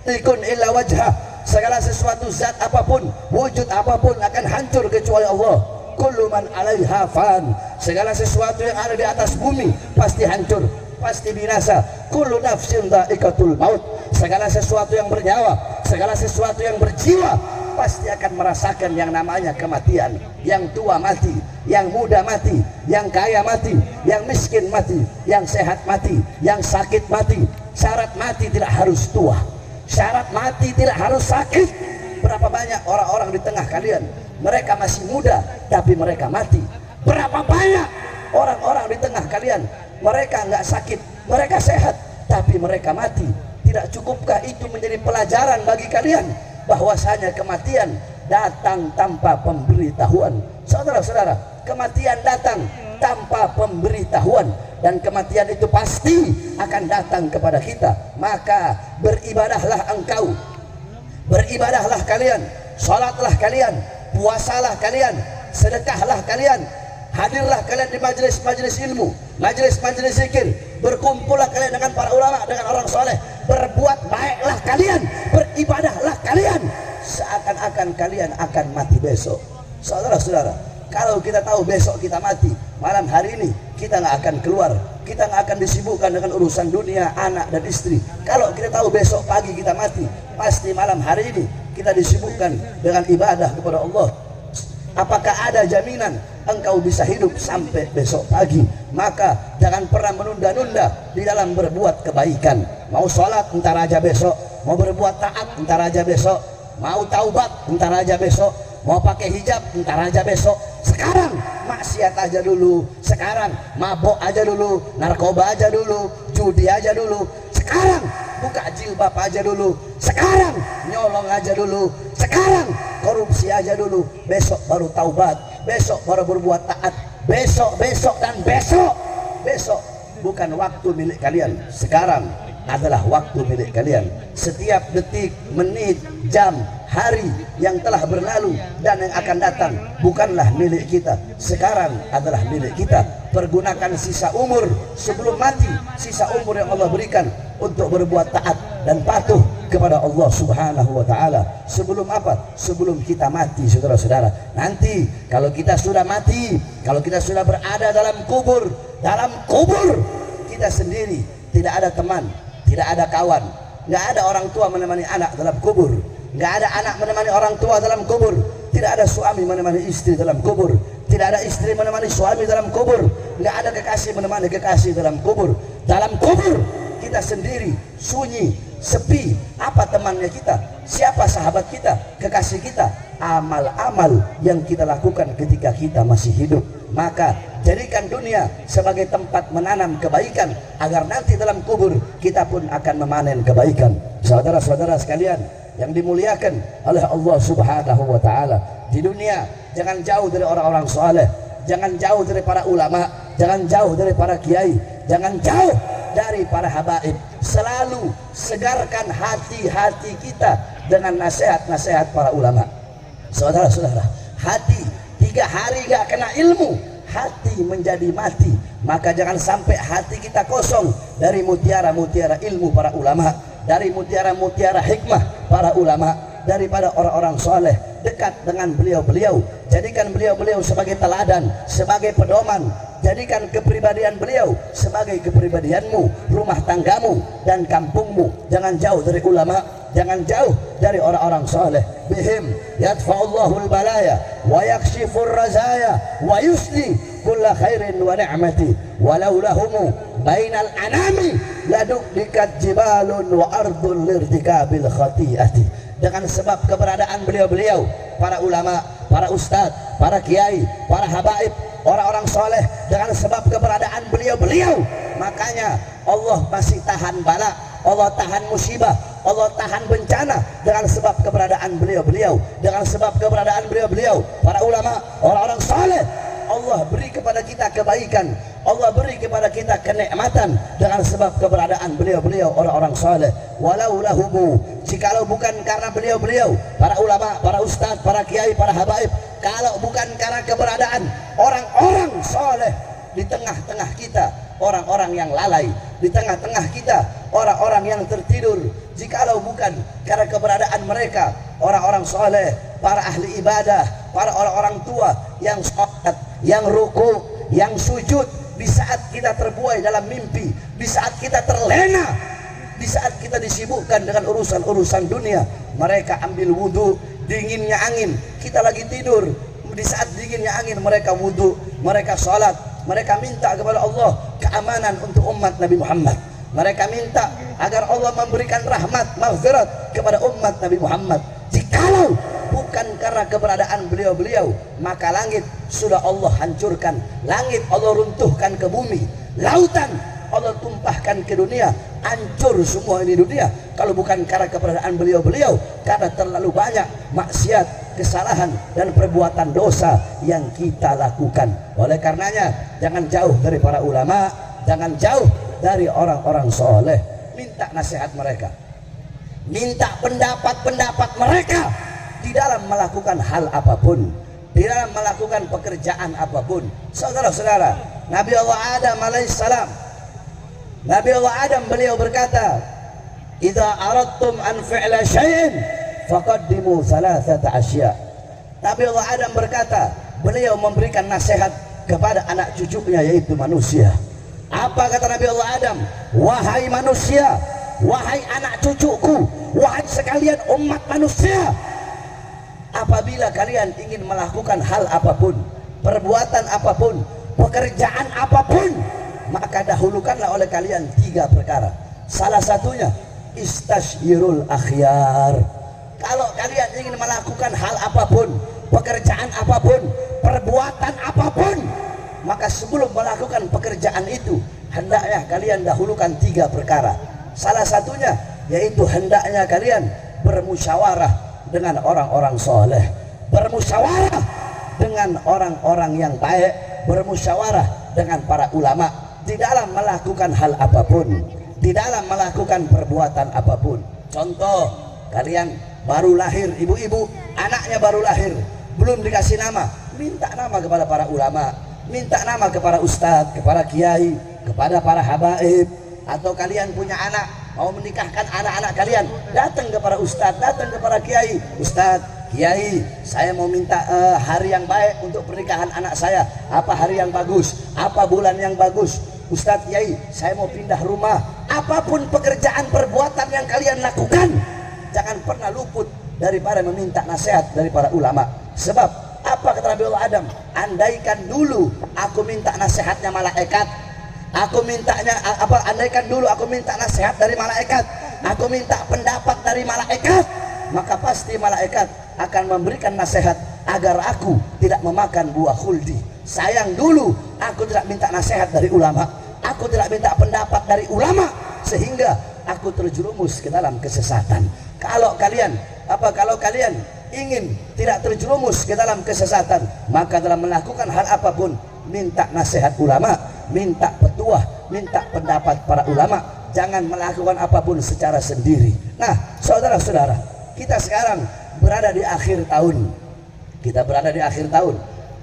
ikun illa wajhah. Segala sesuatu zat apapun, wujud apapun akan hancur kecuali Allah. Kullu man 'alaiha fan. Segala sesuatu yang ada di atas bumi pasti hancur, pasti binasa. Kullu nafsin dha'iqatul maut. Segala sesuatu yang bernyawa, segala sesuatu yang berjiwa pasti akan merasakan yang namanya kematian. Yang tua mati, yang muda mati, yang kaya mati, yang miskin mati, yang sehat mati, yang sakit mati. Syarat mati tidak harus tua, syarat mati tidak harus sakit. Berapa banyak orang-orang di tengah kalian, mereka masih muda tapi mereka mati. Berapa banyak orang-orang di tengah kalian, mereka nggak sakit, mereka sehat tapi mereka mati. Tidak cukupkah itu menjadi pelajaran bagi kalian bahwasanya kematian datang tanpa pemberitahuan? Saudara-saudara, kematian datang tanpa pemberitahuan, dan kematian itu pasti akan datang kepada kita. Maka beribadahlah engkau, beribadahlah kalian, salatlah kalian, puasalah kalian, sedekahlah kalian, hadirlah kalian di majelis-majelis ilmu, majelis-majelis zikir, berkumpullah kalian dengan para ulama, dengan orang soleh, berbuat baiklah kalian, beribadahlah kalian, seakan-akan kalian akan mati besok. Saudara-saudara, kalau kita tahu besok kita mati, malam hari ini kita nggak akan keluar, kita nggak akan disibukkan dengan urusan dunia, anak dan istri. Kalau kita tahu besok pagi kita mati, pasti malam hari ini kita disibukkan dengan ibadah kepada Allah. Apakah ada jaminan engkau bisa hidup sampai besok pagi? Maka jangan pernah menunda-nunda di dalam berbuat kebaikan. Mau sholat entar aja besok, mau berbuat taat entar aja besok, mau taubat entar aja besok, mau pakai hijab entar aja besok. Sekarang maksiat aja dulu, sekarang mabok aja dulu, narkoba aja dulu, judi aja dulu, sekarang buka jilbab aja dulu, sekarang nyolong aja dulu, sekarang korupsi aja dulu, besok baru taubat, besok baru berbuat taat, besok dan besok. Besok bukan waktu milik kalian, sekarang adalah waktu milik kalian. Setiap detik, menit, jam, hari yang telah berlalu dan yang akan datang bukanlah milik kita, sekarang adalah milik kita. Pergunakan sisa umur sebelum mati, sisa umur yang Allah berikan untuk berbuat taat dan patuh kepada Allah Subhanahu wa taala. Sebelum apa? Sebelum kita mati, saudara-saudara. Nanti kalau kita sudah mati, kalau kita sudah berada dalam kubur kita sendiri, tidak ada teman, tidak ada kawan, nggak ada orang tua menemani anak dalam kubur, nggak ada anak menemani orang tua dalam kubur, tidak ada suami menemani istri dalam kubur, tidak ada istri menemani suami dalam kubur, nggak ada kekasih menemani kekasih dalam kubur. Dalam kubur kita sendiri, sunyi, sepi. Apa temannya kita? Siapa sahabat kita? Kekasih kita? Amal-amal yang kita lakukan ketika kita masih hidup. Maka jadikan dunia sebagai tempat menanam kebaikan, agar nanti dalam kubur kita pun akan memanen kebaikan. Saudara-saudara sekalian yang dimuliakan oleh Allah Subhanahu wa taala, di dunia jangan jauh dari orang-orang saleh, jangan jauh dari para ulama, jangan jauh dari para kiai, jangan jauh dari para habaib. Selalu segarkan hati-hati kita dengan nasihat-nasihat para ulama. Saudara-saudara, hati 3 hari gak kena ilmu, hati menjadi mati. Maka jangan sampai hati kita kosong dari mutiara-mutiara ilmu para ulama, dari mutiara-mutiara hikmah para ulama, daripada orang-orang soleh. Dekat dengan beliau-beliau, jadikan beliau-beliau sebagai teladan, sebagai pedoman. Jadikan kepribadian beliau sebagai kepribadianmu, rumah tanggamu dan kampungmu. Jangan jauh dari ulama, jangan jauh dari orang-orang saleh. Bihim yadfa'ullahu al-balaya wa yakshifur razaya wa yusli kulla khairin wa ni'mati walau lahumu bainal anami ladukdikat jibalun wa ardun lirtikabil khati'ati. Dengan sebab keberadaan beliau-beliau, para ulama, para ustadz, para kiai, para habaib, orang-orang soleh, dengan sebab keberadaan beliau-beliau, makanya Allah masih tahan bala, Allah tahan musibah, Allah tahan bencana dengan sebab keberadaan beliau-beliau. Dengan sebab keberadaan beliau-beliau, para ulama, orang-orang soleh, Allah beri kepada kita kebaikan, Allah beri kepada kita kenikmatan dengan sebab keberadaan beliau-beliau, orang-orang saleh. Walau lahumu, jikalau bukan karena beliau-beliau, para ulama, para ustadz, para kiai, para habaib, kalau bukan karena keberadaan orang-orang saleh di tengah-tengah kita, orang-orang yang lalai, di tengah-tengah kita, orang-orang yang tertidur, jikalau bukan karena keberadaan mereka, orang-orang saleh, para ahli ibadah, para orang-orang tua yang sholat, yang ruku, yang sujud, di saat kita terbuai dalam mimpi, di saat kita terlena, di saat kita disibukkan dengan urusan-urusan dunia, mereka ambil wudhu, dinginnya angin, kita lagi tidur, di saat dinginnya angin mereka wudhu, mereka sholat, mereka minta kepada Allah keamanan untuk umat Nabi Muhammad, mereka minta agar Allah memberikan rahmat, maghfirat kepada umat Nabi Muhammad. Jikalau bukan karena keberadaan beliau-beliau, maka langit sudah Allah hancurkan, langit Allah runtuhkan ke bumi, lautan Allah tumpahkan ke dunia, hancur semua ini dunia. Kalau bukan karena keberadaan beliau-beliau, karena terlalu banyak maksiat, kesalahan dan perbuatan dosa yang kita lakukan. Oleh karenanya, jangan jauh dari para ulama, jangan jauh dari orang-orang soleh. Minta nasihat mereka, minta pendapat-pendapat mereka di dalam melakukan hal apapun, di dalam melakukan pekerjaan apapun. Saudara-saudara, Nabi Allah Adam alaihissalam, Nabi Allah Adam beliau berkata, "Idza aradtum an fi'la syai'in faqaddimu thalathata asya." Nabi Allah Adam berkata, beliau memberikan nasihat kepada anak cucunya yaitu manusia. Apa kata Nabi Allah Adam? Wahai manusia, wahai anak cucuku, wahai sekalian umat manusia, apabila kalian ingin melakukan hal apapun, perbuatan apapun, pekerjaan apapun, maka dahulukanlah oleh kalian 3 perkara. Salah satunya istasyirul akhyar. Kalau kalian ingin melakukan hal apapun, pekerjaan apapun, perbuatan apapun, maka sebelum melakukan pekerjaan itu, hendaknya kalian dahulukan 3 perkara. Salah satunya yaitu hendaknya kalian bermusyawarah dengan orang-orang soleh, bermusyawarah dengan orang-orang yang baik, bermusyawarah dengan para ulama di dalam melakukan hal apapun, di dalam melakukan perbuatan apapun. Contoh, kalian baru lahir, ibu-ibu anaknya baru lahir, belum dikasih nama, minta nama kepada para ulama, minta nama kepada ustadz, kepada kiai, kepada para habaib. Atau kalian punya anak, mau menikahkan anak-anak kalian, datang kepada ustadz, datang kepada kiai. Ustadz, kiai, saya mau minta hari yang baik untuk pernikahan anak saya. Apa hari yang bagus? Apa bulan yang bagus? Ustadz, kiai, saya mau pindah rumah. Apapun pekerjaan perbuatan yang kalian lakukan, jangan pernah luput daripada meminta nasihat dari para ulama. Sebab apa kata Nabi Allah Adam? Andaikan dulu aku minta nasihatnya malaikat, aku mintanya apa? Andaikan dulu aku minta nasihat dari malaikat, aku minta pendapat dari malaikat, maka pasti malaikat akan memberikan nasihat agar aku tidak memakan buah khuldi. Sayang dulu aku tidak minta nasihat dari ulama, aku tidak minta pendapat dari ulama, sehingga aku terjerumus ke dalam kesesatan. Kalau kalian ingin tidak terjerumus ke dalam kesesatan, maka dalam melakukan hal apapun, minta nasihat ulama, minta petuah, minta pendapat para ulama. Jangan melakukan apapun secara sendiri. Nah, saudara-saudara, kita sekarang berada di akhir tahun. Kita berada di akhir tahun.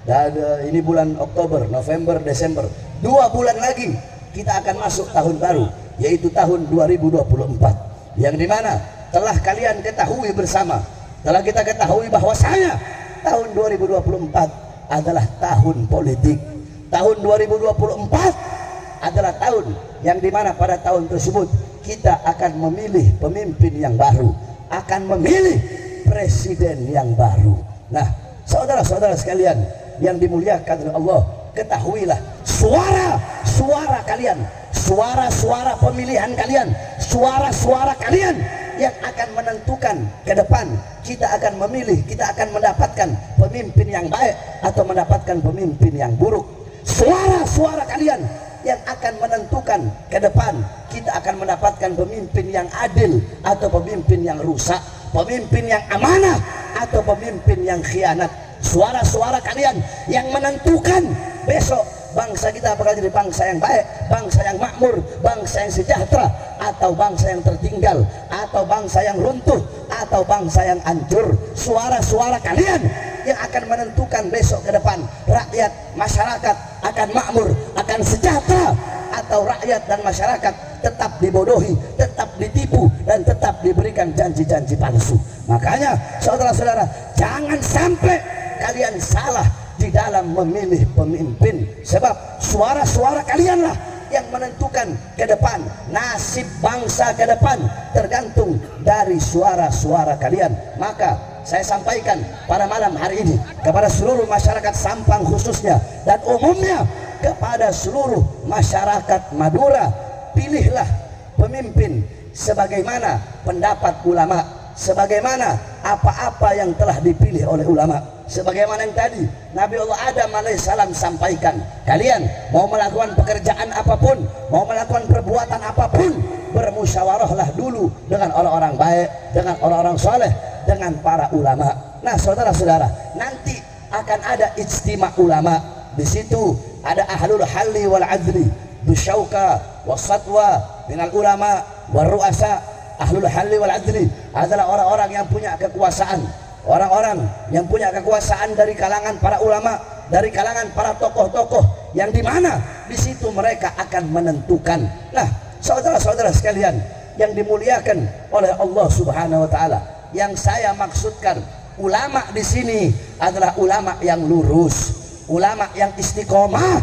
Dan ini bulan Oktober, November, Desember. 2 bulan lagi kita akan masuk tahun baru, yaitu tahun 2024. Yang dimana telah kalian ketahui bersama, telah kita ketahui bahwasanya tahun 2024 adalah tahun politik. Tahun 2024 adalah tahun yang dimana pada tahun tersebut kita akan memilih pemimpin yang baru. akan memilih presiden yang baru. Nah, saudara-saudara sekalian yang dimuliakan oleh Allah, ketahuilah suara kalian, suara pemilihan kalian, suara kalian yang akan menentukan ke depan kita akan memilih, kita akan mendapatkan pemimpin yang baik atau mendapatkan pemimpin yang buruk. Suara kalian yang akan menentukan ke depan kita akan mendapatkan pemimpin yang adil atau pemimpin yang rusak, pemimpin yang amanah atau pemimpin yang khianat. Suara kalian yang menentukan besok bangsa kita apakah jadi bangsa yang baik, bangsa yang makmur, bangsa yang sejahtera, atau bangsa yang tertinggal, atau bangsa yang runtuh, atau bangsa yang hancur. Suara kalian yang akan menentukan besok ke depan rakyat masyarakat akan makmur, akan sejahtera, atau rakyat dan masyarakat tetap dibodohi, tetap ditipu, dan tetap diberikan janji-janji palsu. Makanya saudara-saudara, jangan sampai kalian salah di dalam memilih pemimpin, sebab suara kalianlah yang menentukan ke depan nasib bangsa ke depan, tergantung dari suara kalian. Maka saya sampaikan pada malam hari ini kepada seluruh masyarakat Sampang khususnya dan umumnya kepada seluruh masyarakat Madura, pilihlah pemimpin sebagaimana pendapat ulama, sebagaimana apa-apa yang telah dipilih oleh ulama, sebagaimana yang tadi Nabi Allah Adam alaihissalam sampaikan. Kalian mau melakukan pekerjaan apapun, mau melakukan perbuatan apapun, bermusyawarahlah dulu dengan orang-orang baik, dengan orang-orang soleh, dengan para ulama. Nah saudara-saudara, nanti akan ada ijtima ulama. Di situ ada ahlul halli wal adli bisyauka wasatwa minal ulama wal ru'asa. Ahlul halli wal adli adalah orang-orang yang punya kekuasaan, orang-orang yang punya kekuasaan dari kalangan para ulama, dari kalangan para tokoh-tokoh, yang dimana di situ mereka akan menentukan. Nah saudara-saudara sekalian yang dimuliakan oleh Allah Subhanahu wa taala, yang saya maksudkan ulama di sini adalah ulama yang lurus, ulama yang istiqomah,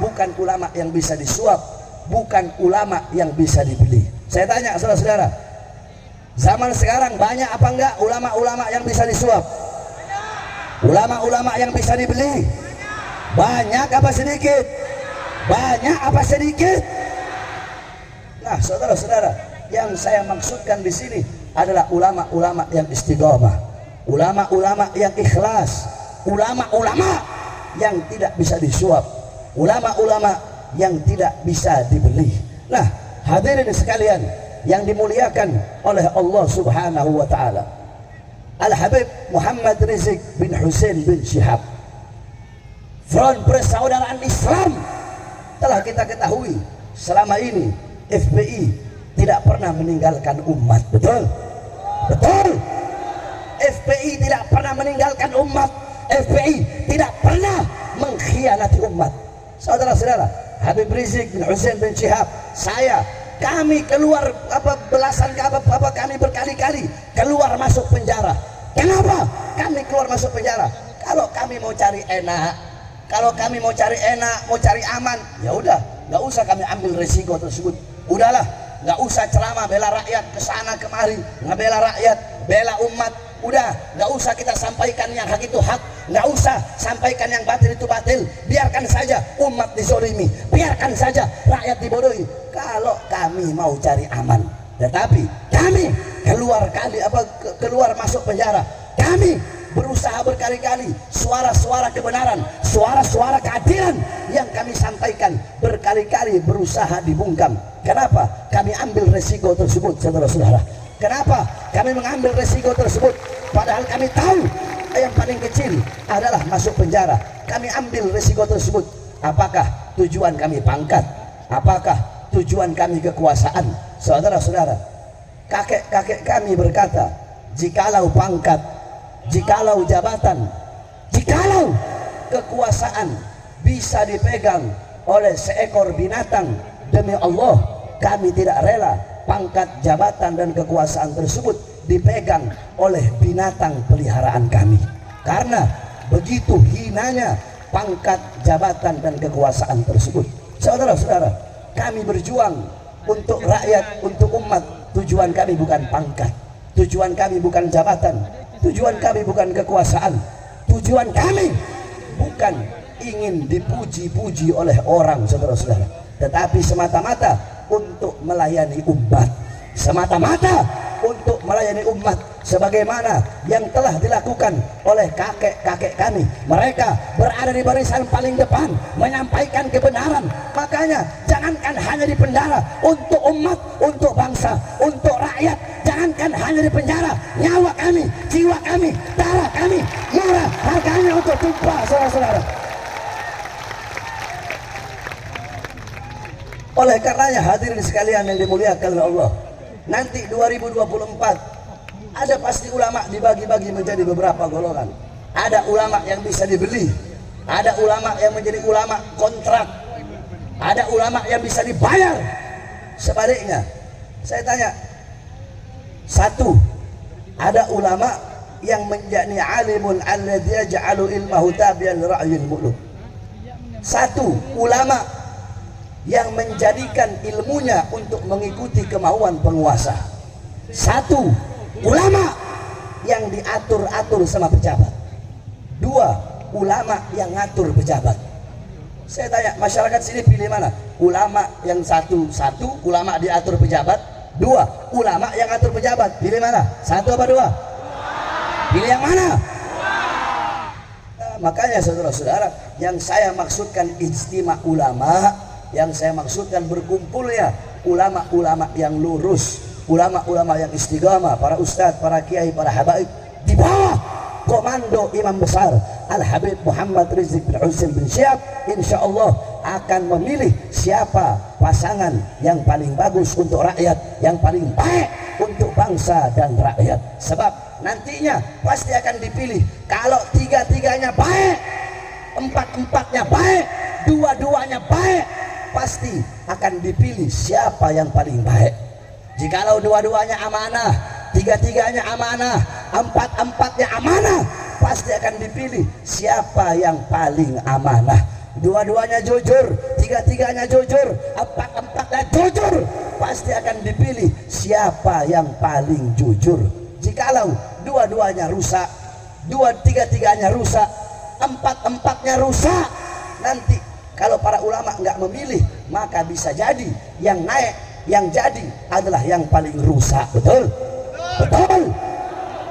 bukan ulama yang bisa disuap, bukan ulama yang bisa dibeli. Saya tanya saudara-saudara, zaman sekarang banyak apa enggak ulama-ulama yang bisa disuap? Ulama-ulama yang bisa dibeli? Banyak apa sedikit? Banyak apa sedikit? Nah saudara-saudara, yang saya maksudkan di sini adalah ulama-ulama yang istiqomah, ulama-ulama yang ikhlas, ulama-ulama yang tidak bisa disuap, ulama-ulama yang tidak bisa dibeli. Nah hadirin sekalian yang dimuliakan oleh Allah Subhanahu wa taala, Al-Habib Muhammad Rizik bin Hussein bin Syihab, Front Persaudaraan Islam, telah kita ketahui selama ini FPI tidak pernah meninggalkan umat. Betul? Betul? FPI tidak pernah meninggalkan umat. FPI tidak pernah mengkhianati umat. Saudara-saudara, Habib Rizik bin Hussein bin Syihab, kami keluar kami berkali-kali keluar masuk penjara. Kenapa kami keluar masuk penjara? Kalau kami mau cari enak, mau cari aman, ya udah, nggak usah kami ambil resiko tersebut. Udahlah, nggak usah ceramah bela rakyat kesana kemari, ngebela rakyat, bela umat. Udah, nggak usah kita sampaikan yang hak itu hak, nggak usah sampaikan yang batil itu batil. Biarkan saja umat dizolimi, biarkan saja rakyat dibodohi. Kalau kami mau cari aman, tetapi kami keluar masuk penjara, kami berusaha berkali-kali, suara-suara kebenaran, suara-suara keadilan yang kami sampaikan berkali-kali berusaha dibungkam. Kenapa kami ambil resiko tersebut, saudara-saudara? Kenapa kami mengambil resiko tersebut? Padahal kami tahu yang paling kecil adalah masuk penjara. Kami ambil resiko tersebut. Apakah tujuan kami pangkat? Apakah tujuan kami kekuasaan? Saudara-saudara, kakek-kakek kami berkata, jikalau pangkat, jikalau jabatan, jikalau kekuasaan bisa dipegang oleh seekor binatang, demi Allah kami tidak rela pangkat, jabatan, dan kekuasaan tersebut dipegang oleh binatang peliharaan kami. Karena begitu hinanya pangkat, jabatan, dan kekuasaan tersebut. Saudara-saudara, kami berjuang untuk rakyat, untuk umat. Tujuan kami bukan pangkat, Tujuan kami bukan jabatan, tujuan kami bukan kekuasaan, tujuan kami bukan ingin dipuji-puji oleh orang, saudara-saudara, tetapi semata-mata untuk melayani umat, semata-mata untuk melayani umat, sebagaimana yang telah dilakukan oleh kakek-kakek kami. Mereka berada di barisan paling depan menyampaikan kebenaran. Makanya jangankan hanya di penjara untuk umat, untuk bangsa, untuk rakyat, jangankan hanya di penjara, nyawa kami, jiwa kami, darah kami murah harganya untuk tumpah, saudara-saudara. Oleh karenanya hadirin sekalian yang dimuliakan oleh Allah, nanti 2024 ada pasti ulama dibagi-bagi menjadi beberapa golongan. Ada ulama yang bisa dibeli, ada ulama yang menjadi ulama kontrak, ada ulama yang bisa dibayar. Sebaliknya, saya tanya, satu, ada ulama yang menjadi alimun alladzi yaj'alu ilmahu tabi'an ra'yil muluk. Satu, ulama yang menjadikan ilmunya untuk mengikuti kemauan penguasa. Satu, ulama yang diatur-atur sama pejabat. Dua, ulama yang ngatur pejabat. Saya tanya, masyarakat sini pilih mana? Ulama yang satu, ulama diatur pejabat. Dua, ulama yang ngatur pejabat. Pilih mana? Satu apa dua? Pilih yang mana? Nah, makanya saudara-saudara, yang saya maksudkan ijtima ulama, yang saya maksudkan berkumpulnya ulama-ulama yang lurus, ulama-ulama yang istiqamah, para ustadz, para kiai, para habaib di bawah komando Imam Besar Al-Habib Muhammad Rizik bin Husain bin Syihab, insya Allah akan memilih siapa pasangan yang paling bagus untuk rakyat, yang paling baik untuk bangsa dan rakyat. Sebab nantinya pasti akan dipilih, kalau tiga-tiganya baik, empat-empatnya baik, dua-duanya baik, pasti akan dipilih siapa yang paling baik. Jikalau dua-duanya amanah, tiga-tiganya amanah, empat-empatnya amanah, pasti akan dipilih siapa yang paling amanah. Dua-duanya jujur, tiga-tiganya jujur, empat-empatnya jujur, pasti akan dipilih siapa yang paling jujur. Jikalau dua-duanya rusak, tiga-tiganya rusak, empat-empatnya rusak, nanti kalau para ulama nggak memilih, maka bisa jadi yang naik, yang jadi adalah yang paling rusak. Betul? Betul.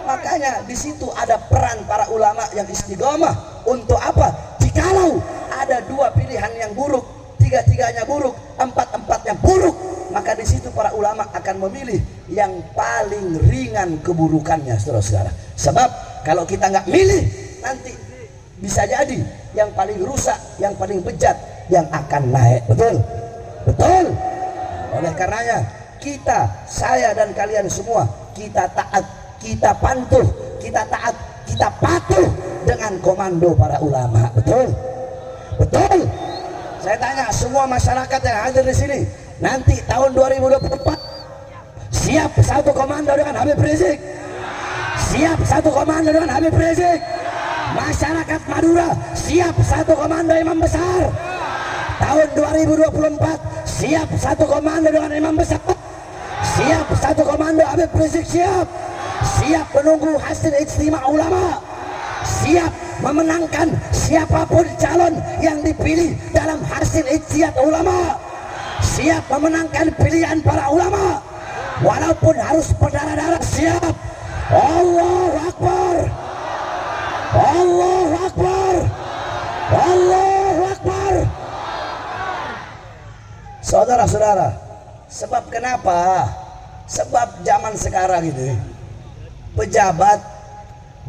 Makanya di situ ada peran para ulama yang istiqomah. Untuk apa? Jikalau ada dua pilihan yang buruk, tiga-tiganya buruk, empat-empatnya buruk, maka di situ para ulama akan memilih yang paling ringan keburukannya, saudara-saudara. Sebab kalau kita nggak milih, nanti bisa jadi yang paling rusak, yang paling bejat yang akan naik. Betul? Betul. Oleh karenanya kita, saya dan kalian semua, kita taat, kita patuh, kita taat, kita patuh dengan komando para ulama. Betul? Betul. Saya tanya semua masyarakat yang hadir di sini, nanti tahun 2024 siap satu komando dengan Habib Rizik? Siap satu komando dengan Habib Rizik? Masyarakat Madura siap satu komando Imam Besar? Tahun 2024 siap satu komando dengan Imam Besar? Siap satu komando Habib Rizik? Siap? Siap menunggu hasil ijtima ulama? Siap memenangkan siapapun calon yang dipilih dalam hasil ijtihad ulama? Siap memenangkan pilihan para ulama walaupun harus berdarah-darah? Siap? Allahu Akbar, Allahu Akbar, Allahu Akbar. Saudara-saudara, sebab kenapa? Sebab zaman sekarang ini pejabat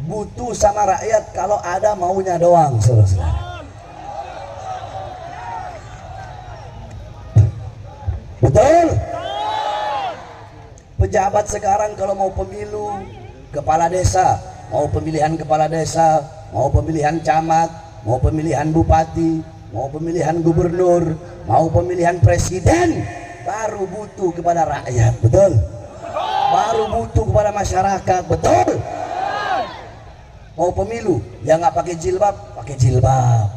butuh sama rakyat kalau ada maunya doang, saudara-saudara. Betul? Pejabat sekarang kalau mau pemilu kepala desa, mau pemilihan kepala desa, mau pemilihan camat, mau pemilihan bupati, mau pemilihan gubernur, mau pemilihan presiden, baru butuh kepada rakyat. Betul? Baru butuh kepada masyarakat. Betul? Mau pemilu, yang nggak pakai jilbab, pakai jilbab.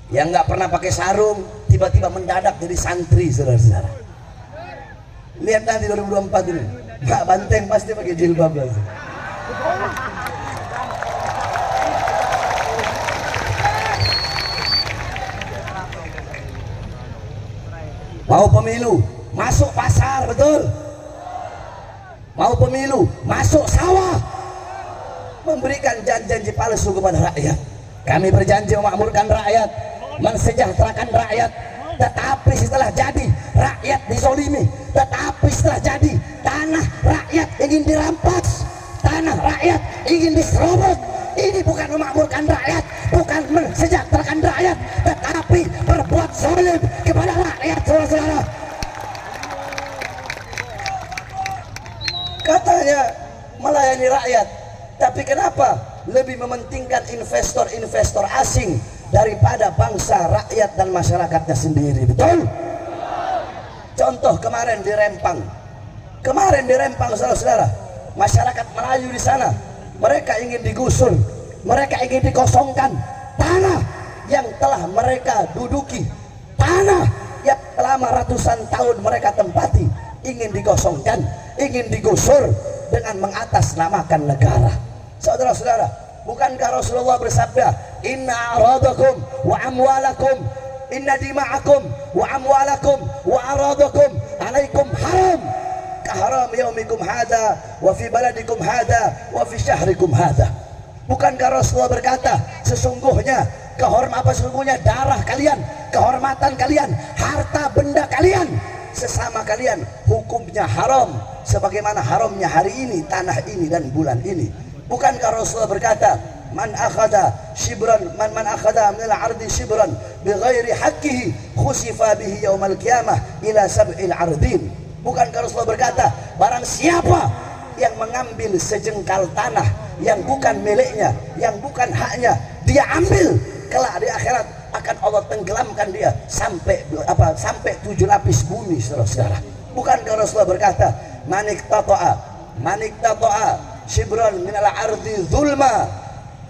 Yang nggak pernah pakai sarung, tiba-tiba mendadak jadi santri, saudara-saudara. Lihat nanti 2024 ini. Pak Banteng pasti pakai jilbab lagi. Mau pemilu, masuk pasar, betul? Mau pemilu, masuk sawah. Memberikan janji-janji palsu kepada rakyat. Kami berjanji memakmurkan rakyat, mensejahterakan rakyat. Tetapi setelah jadi, rakyat dizolimi. Tetapi setelah jadi, tanah rakyat ingin dirampas, tanah rakyat ingin diserobot. Ini bukan memakmurkan rakyat, bukan mensejahterakan rakyat, tetapi berbuat zalim kepada rakyat, saudara-saudara. Katanya melayani rakyat, tapi kenapa lebih mementingkan investor-investor asing daripada bangsa, rakyat, dan masyarakatnya sendiri? Betul? Contoh kemarin di Rempang, saudara-saudara, masyarakat Melayu di sana, mereka ingin digusur, mereka ingin dikosongkan tanah yang telah mereka duduki, tanah yang selama ratusan tahun mereka tempati, ingin dikosongkan, ingin digusur dengan mengatasnamakan negara. Saudara-saudara, bukankah Rasulullah bersabda, inna aradakum wa amwalakum, inna dima'akum wa amwalakum wa aradakum alaikum haram haram yaumikum hada wa fi baladikum hada wa fi syahrikum hada. Bukankah Rasulullah berkata, sesungguhnya sesungguhnya darah kalian, kehormatan kalian, harta benda kalian, sesama kalian hukumnya haram sebagaimana haramnya hari ini, tanah ini, dan bulan ini. Bukankah Rasulullah berkata, man akhada shibran man akhada min al-ardi shibran bighairi haqqihi khusifa bihi yaumal qiyamah ila sab'il ardin. Bukankah Rasulullah berkata, barang siapa yang mengambil sejengkal tanah yang bukan miliknya, yang bukan haknya, dia ambil, kelak di akhirat akan Allah tenggelamkan dia sampai 7 lapis bumi, saudara-saudara. Bukankah Rasulullah berkata, manik tato'a shibran min al-ardi zulma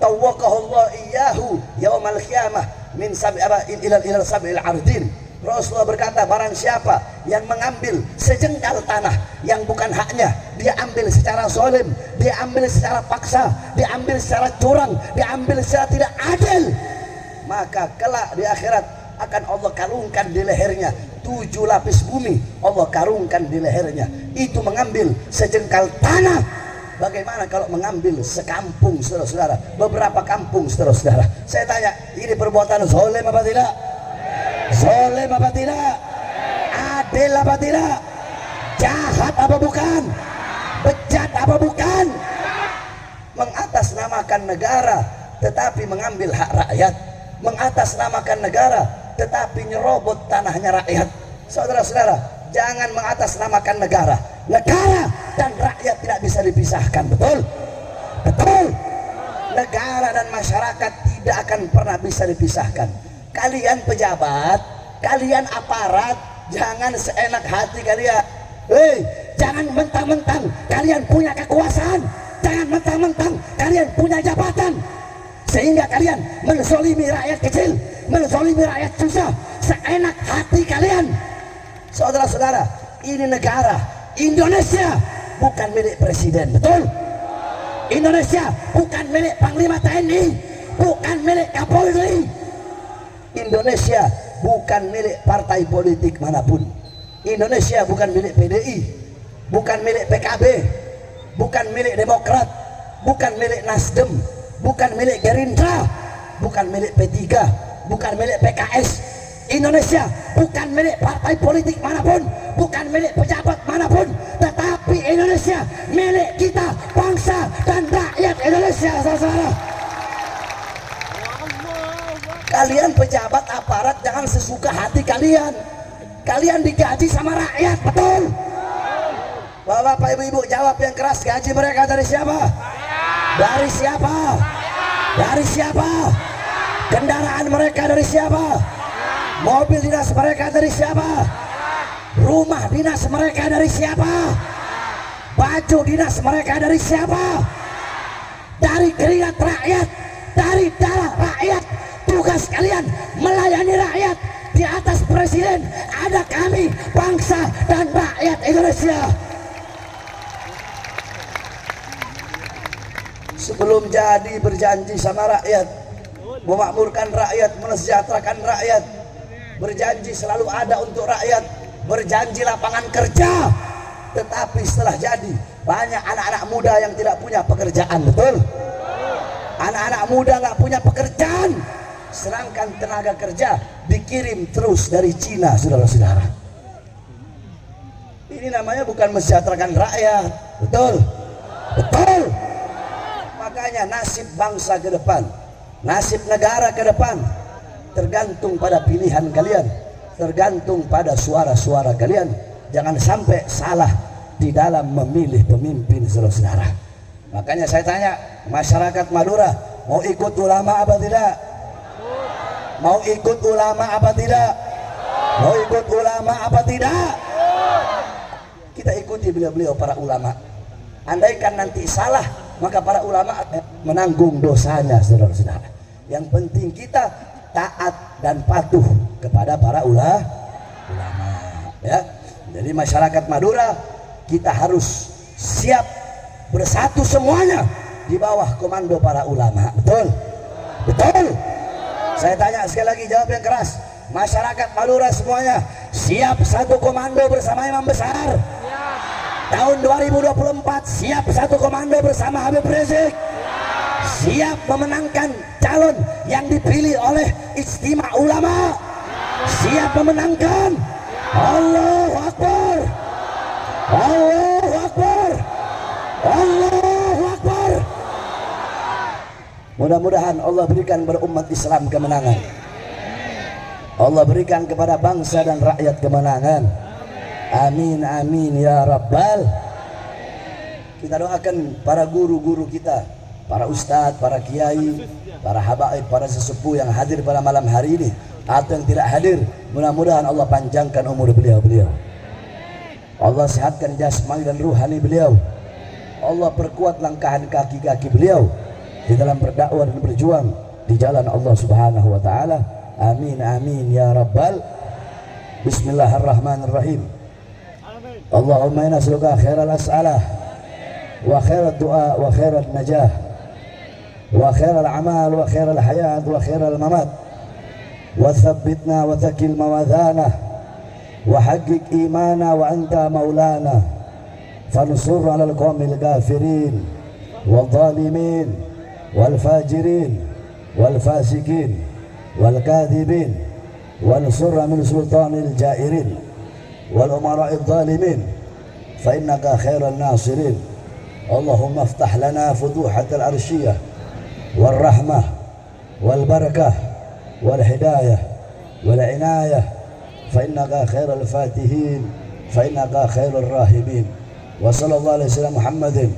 tawaqahu Allah iyyahu yaumal qiyamah min ila sab'il ardin. Rasulullah berkata, barang siapa yang mengambil sejengkal tanah yang bukan haknya, dia ambil secara zalim, dia ambil secara paksa, dia ambil secara curang, dia ambil secara tidak adil, maka kelak di akhirat akan Allah karungkan di lehernya 7 lapis bumi, Allah karungkan di lehernya. Itu mengambil sejengkal tanah. Bagaimana kalau mengambil sekampung, saudara-saudara, beberapa kampung, saudara-saudara? Saya tanya, ini perbuatan zalim apa tidak? Zalim apa tidak? Adil apa tidak? Jahat apa bukan? Bejat apa bukan? Mengatasnamakan negara tetapi mengambil hak rakyat, mengatasnamakan negara tetapi nyerobot tanahnya rakyat. Saudara-saudara, jangan mengatasnamakan negara. Negara dan rakyat tidak bisa dipisahkan, betul? Betul. Negara dan masyarakat tidak akan pernah bisa dipisahkan. Kalian pejabat, kalian aparat, jangan seenak hati kalian. Jangan mentang-mentang kalian punya kekuasaan, jangan mentang-mentang kalian punya jabatan, sehingga kalian menzolimi rakyat kecil, menzolimi rakyat susah, seenak hati kalian. Saudara-saudara, ini negara Indonesia bukan milik presiden, betul? Indonesia bukan milik Panglima TNI, bukan milik Kapolri. Indonesia bukan milik partai politik manapun. Indonesia bukan milik PDI, bukan milik PKB, bukan milik Demokrat, bukan milik Nasdem, bukan milik Gerindra, bukan milik P3, bukan milik PKS. Indonesia bukan milik partai politik manapun, bukan milik pejabat manapun, tetapi Indonesia milik kita, bangsa dan rakyat Indonesia, saudara. Kalian pejabat aparat jangan sesuka hati kalian. Kalian digaji sama rakyat, betul? Bapak ibu-ibu jawab yang keras, gaji mereka dari siapa? Dari siapa? Dari siapa? Kendaraan mereka dari siapa? Mobil dinas mereka dari siapa? Rumah dinas mereka dari siapa? Baju dinas mereka dari siapa? Dari keringat rakyat, dari darah rakyat. Tugas kalian melayani rakyat. Di atas presiden ada kami, bangsa dan rakyat Indonesia. sebelum jadi berjanji sama rakyat, memakmurkan rakyat, mensejahterakan rakyat, berjanji selalu ada untuk rakyat, berjanji lapangan kerja. Tetapi setelah jadi, banyak anak-anak muda yang tidak punya pekerjaan, betul? Anak-anak muda nggak punya pekerjaan, sedangkan tenaga kerja dikirim terus dari Cina, saudara-saudara. Ini namanya bukan mensejahterakan rakyat, betul? Betul. Makanya nasib bangsa ke depan, nasib negara ke depan tergantung pada pilihan kalian, tergantung pada suara-suara kalian. Jangan sampai salah di dalam memilih pemimpin, saudara-saudara. Makanya saya tanya masyarakat Madura, mau ikut ulama apa tidak? Mau ikut ulama apa tidak? Mau ikut ulama apa tidak? Kita ikuti beliau-beliau para ulama. Andaikan nanti salah, maka para ulama menanggung dosanya, saudara-saudara. Yang penting kita taat dan patuh kepada para ulama, ya. Jadi masyarakat Madura, kita harus siap bersatu semuanya di bawah komando para ulama, betul? Betul. Saya tanya sekali lagi, jawab yang keras. Masyarakat Madura semuanya siap satu komando bersama imam besar? Tahun 2024 siap satu komando bersama Habib Rizik? Siap memenangkan calon yang dipilih oleh Ijtima Ulama? Siap memenangkan? Allahu Akbar, Allahu Akbar, Allahu Akbar. Mudah-mudahan Allah berikan berumat Islam kemenangan, Allah berikan kepada bangsa dan rakyat kemenangan. Amin amin ya rabbal. Kita doakan para guru-guru kita, para ustadz, para kiai, para habaib, para sesepuh yang hadir pada malam hari ini atau yang tidak hadir. Mudah-mudahan Allah panjangkan umur beliau-beliau, Allah sehatkan jasmani dan ruhani beliau, Allah perkuat langkahan kaki-kaki beliau di dalam berdakwah dan berjuang di jalan Allah Subhanahu wa taala. Amin amin ya rabbal. Bismillahirrahmanirrahim. Allahumma inna nas'aluka khairal as'alah wa khairal du'a wa khairal najah wa khairal amal wa khairal hayat wa khairal mamat wa thabbitna wa thakil mawadhana wa haqiq imana wa anta maulana fansur 'alal qawmil kafirin wal zalimin wal fajirin wal fasikin wal kadhibin wansur min sultanil jairin wal umara'id zalimin fa innaka khairan nasirin. Allahumma iftah lana futuhatal arsyiyah wal rahmah wal barakah wal hidayah wal inayah fa innaka khairal fatihin fa innaka khairur rahimin. Wa sallallahu alaihi wasallam Muhammadin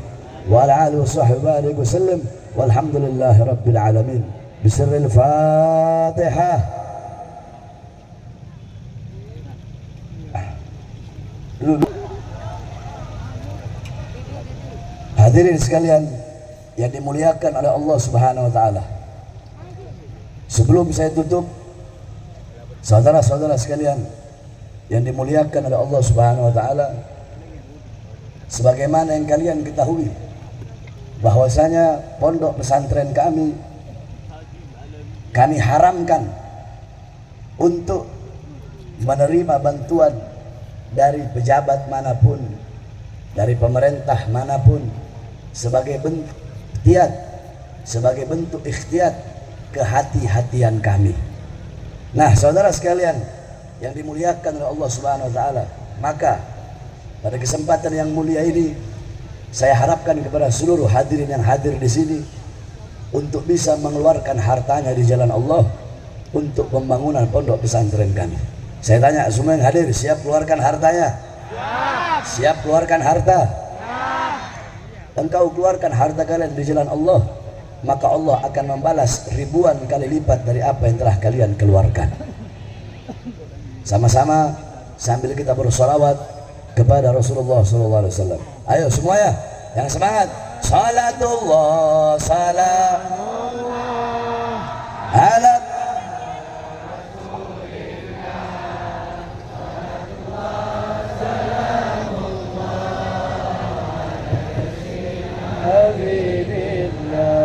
wa ala alihi wa sahbihi wa sallam walhamdulillahi rabbil alamin. Bisirril Fatihah. Hadirin sekalian yang dimuliakan oleh Allah Subhanahu wa taala. Sebelum saya tutup, saudara-saudara sekalian yang dimuliakan oleh Allah Subhanahu wa taala, sebagaimana yang kalian ketahui bahwasanya pondok pesantren kami haramkan untuk menerima bantuan dari pejabat manapun, dari pemerintah manapun, sebagai bentuk ikhtiar, sebagai bentuk ikhtiar kehati-hatian kami. Nah, saudara sekalian yang dimuliakan oleh Allah Subhanahu wa taala, maka pada kesempatan yang mulia ini saya harapkan kepada seluruh hadirin yang hadir di sini untuk bisa mengeluarkan hartanya di jalan Allah untuk pembangunan pondok pesantren kami. Saya tanya semua yang hadir, siap keluarkan hartanya? Siap keluarkan harta? Engkau keluarkan harta kalian di jalan Allah, maka Allah akan membalas ribuan kali lipat dari apa yang telah kalian keluarkan. Sama-sama sambil kita bersolawat kepada Rasulullah SAW. Ayo semuanya yang semangat. Salatullah salamullah ala Habibillah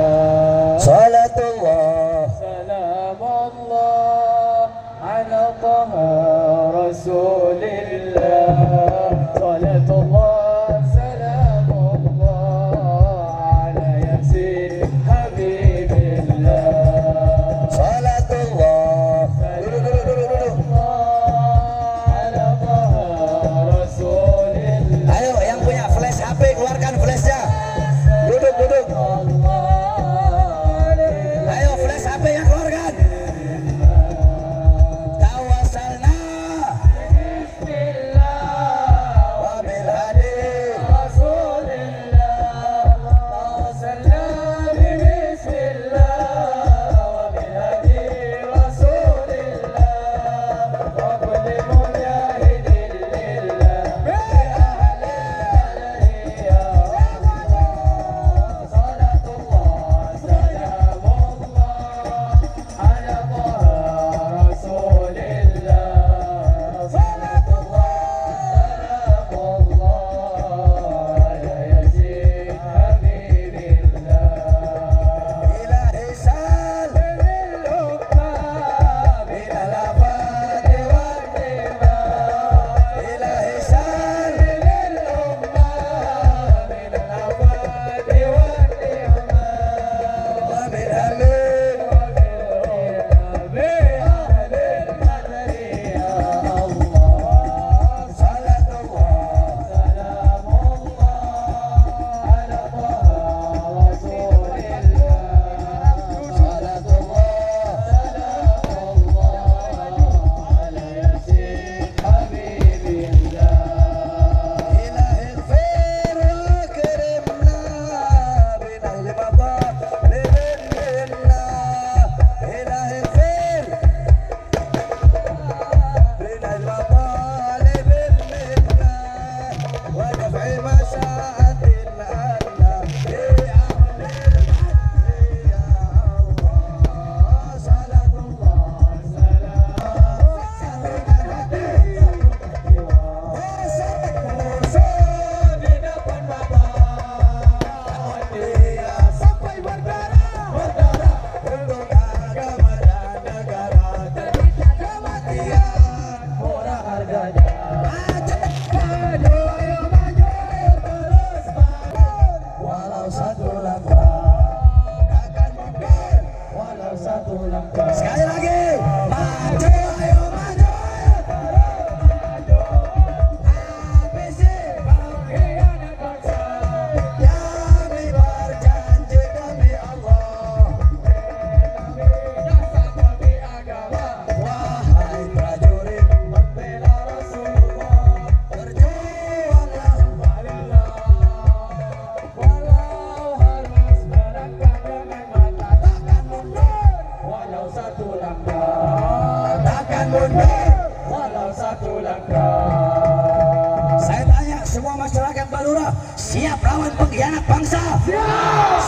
jangan mundur. walau satu langkah. Saya tanya semua masyarakat Balura, siap lawan pengkhianat bangsa?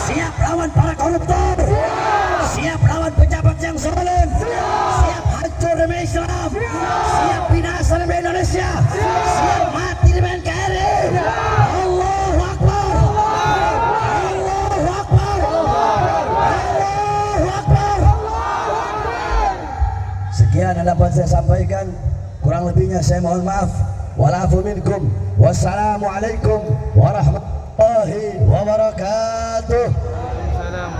Siap lawan para koruptor? Siap lawan pejabat yang zalim? Siap hancur demi Islam? Siap binasa demi Indonesia? Siap mati demi NKRI? Allahu Akbar! Allahu Akbar! Allahu Akbar! Sekian yang dapat saya sampaikan, kurang lebihnya saya mohon maaf. Walafu minkum. Wassalamualaikum warahmatullahi wabarakatuh. Salam.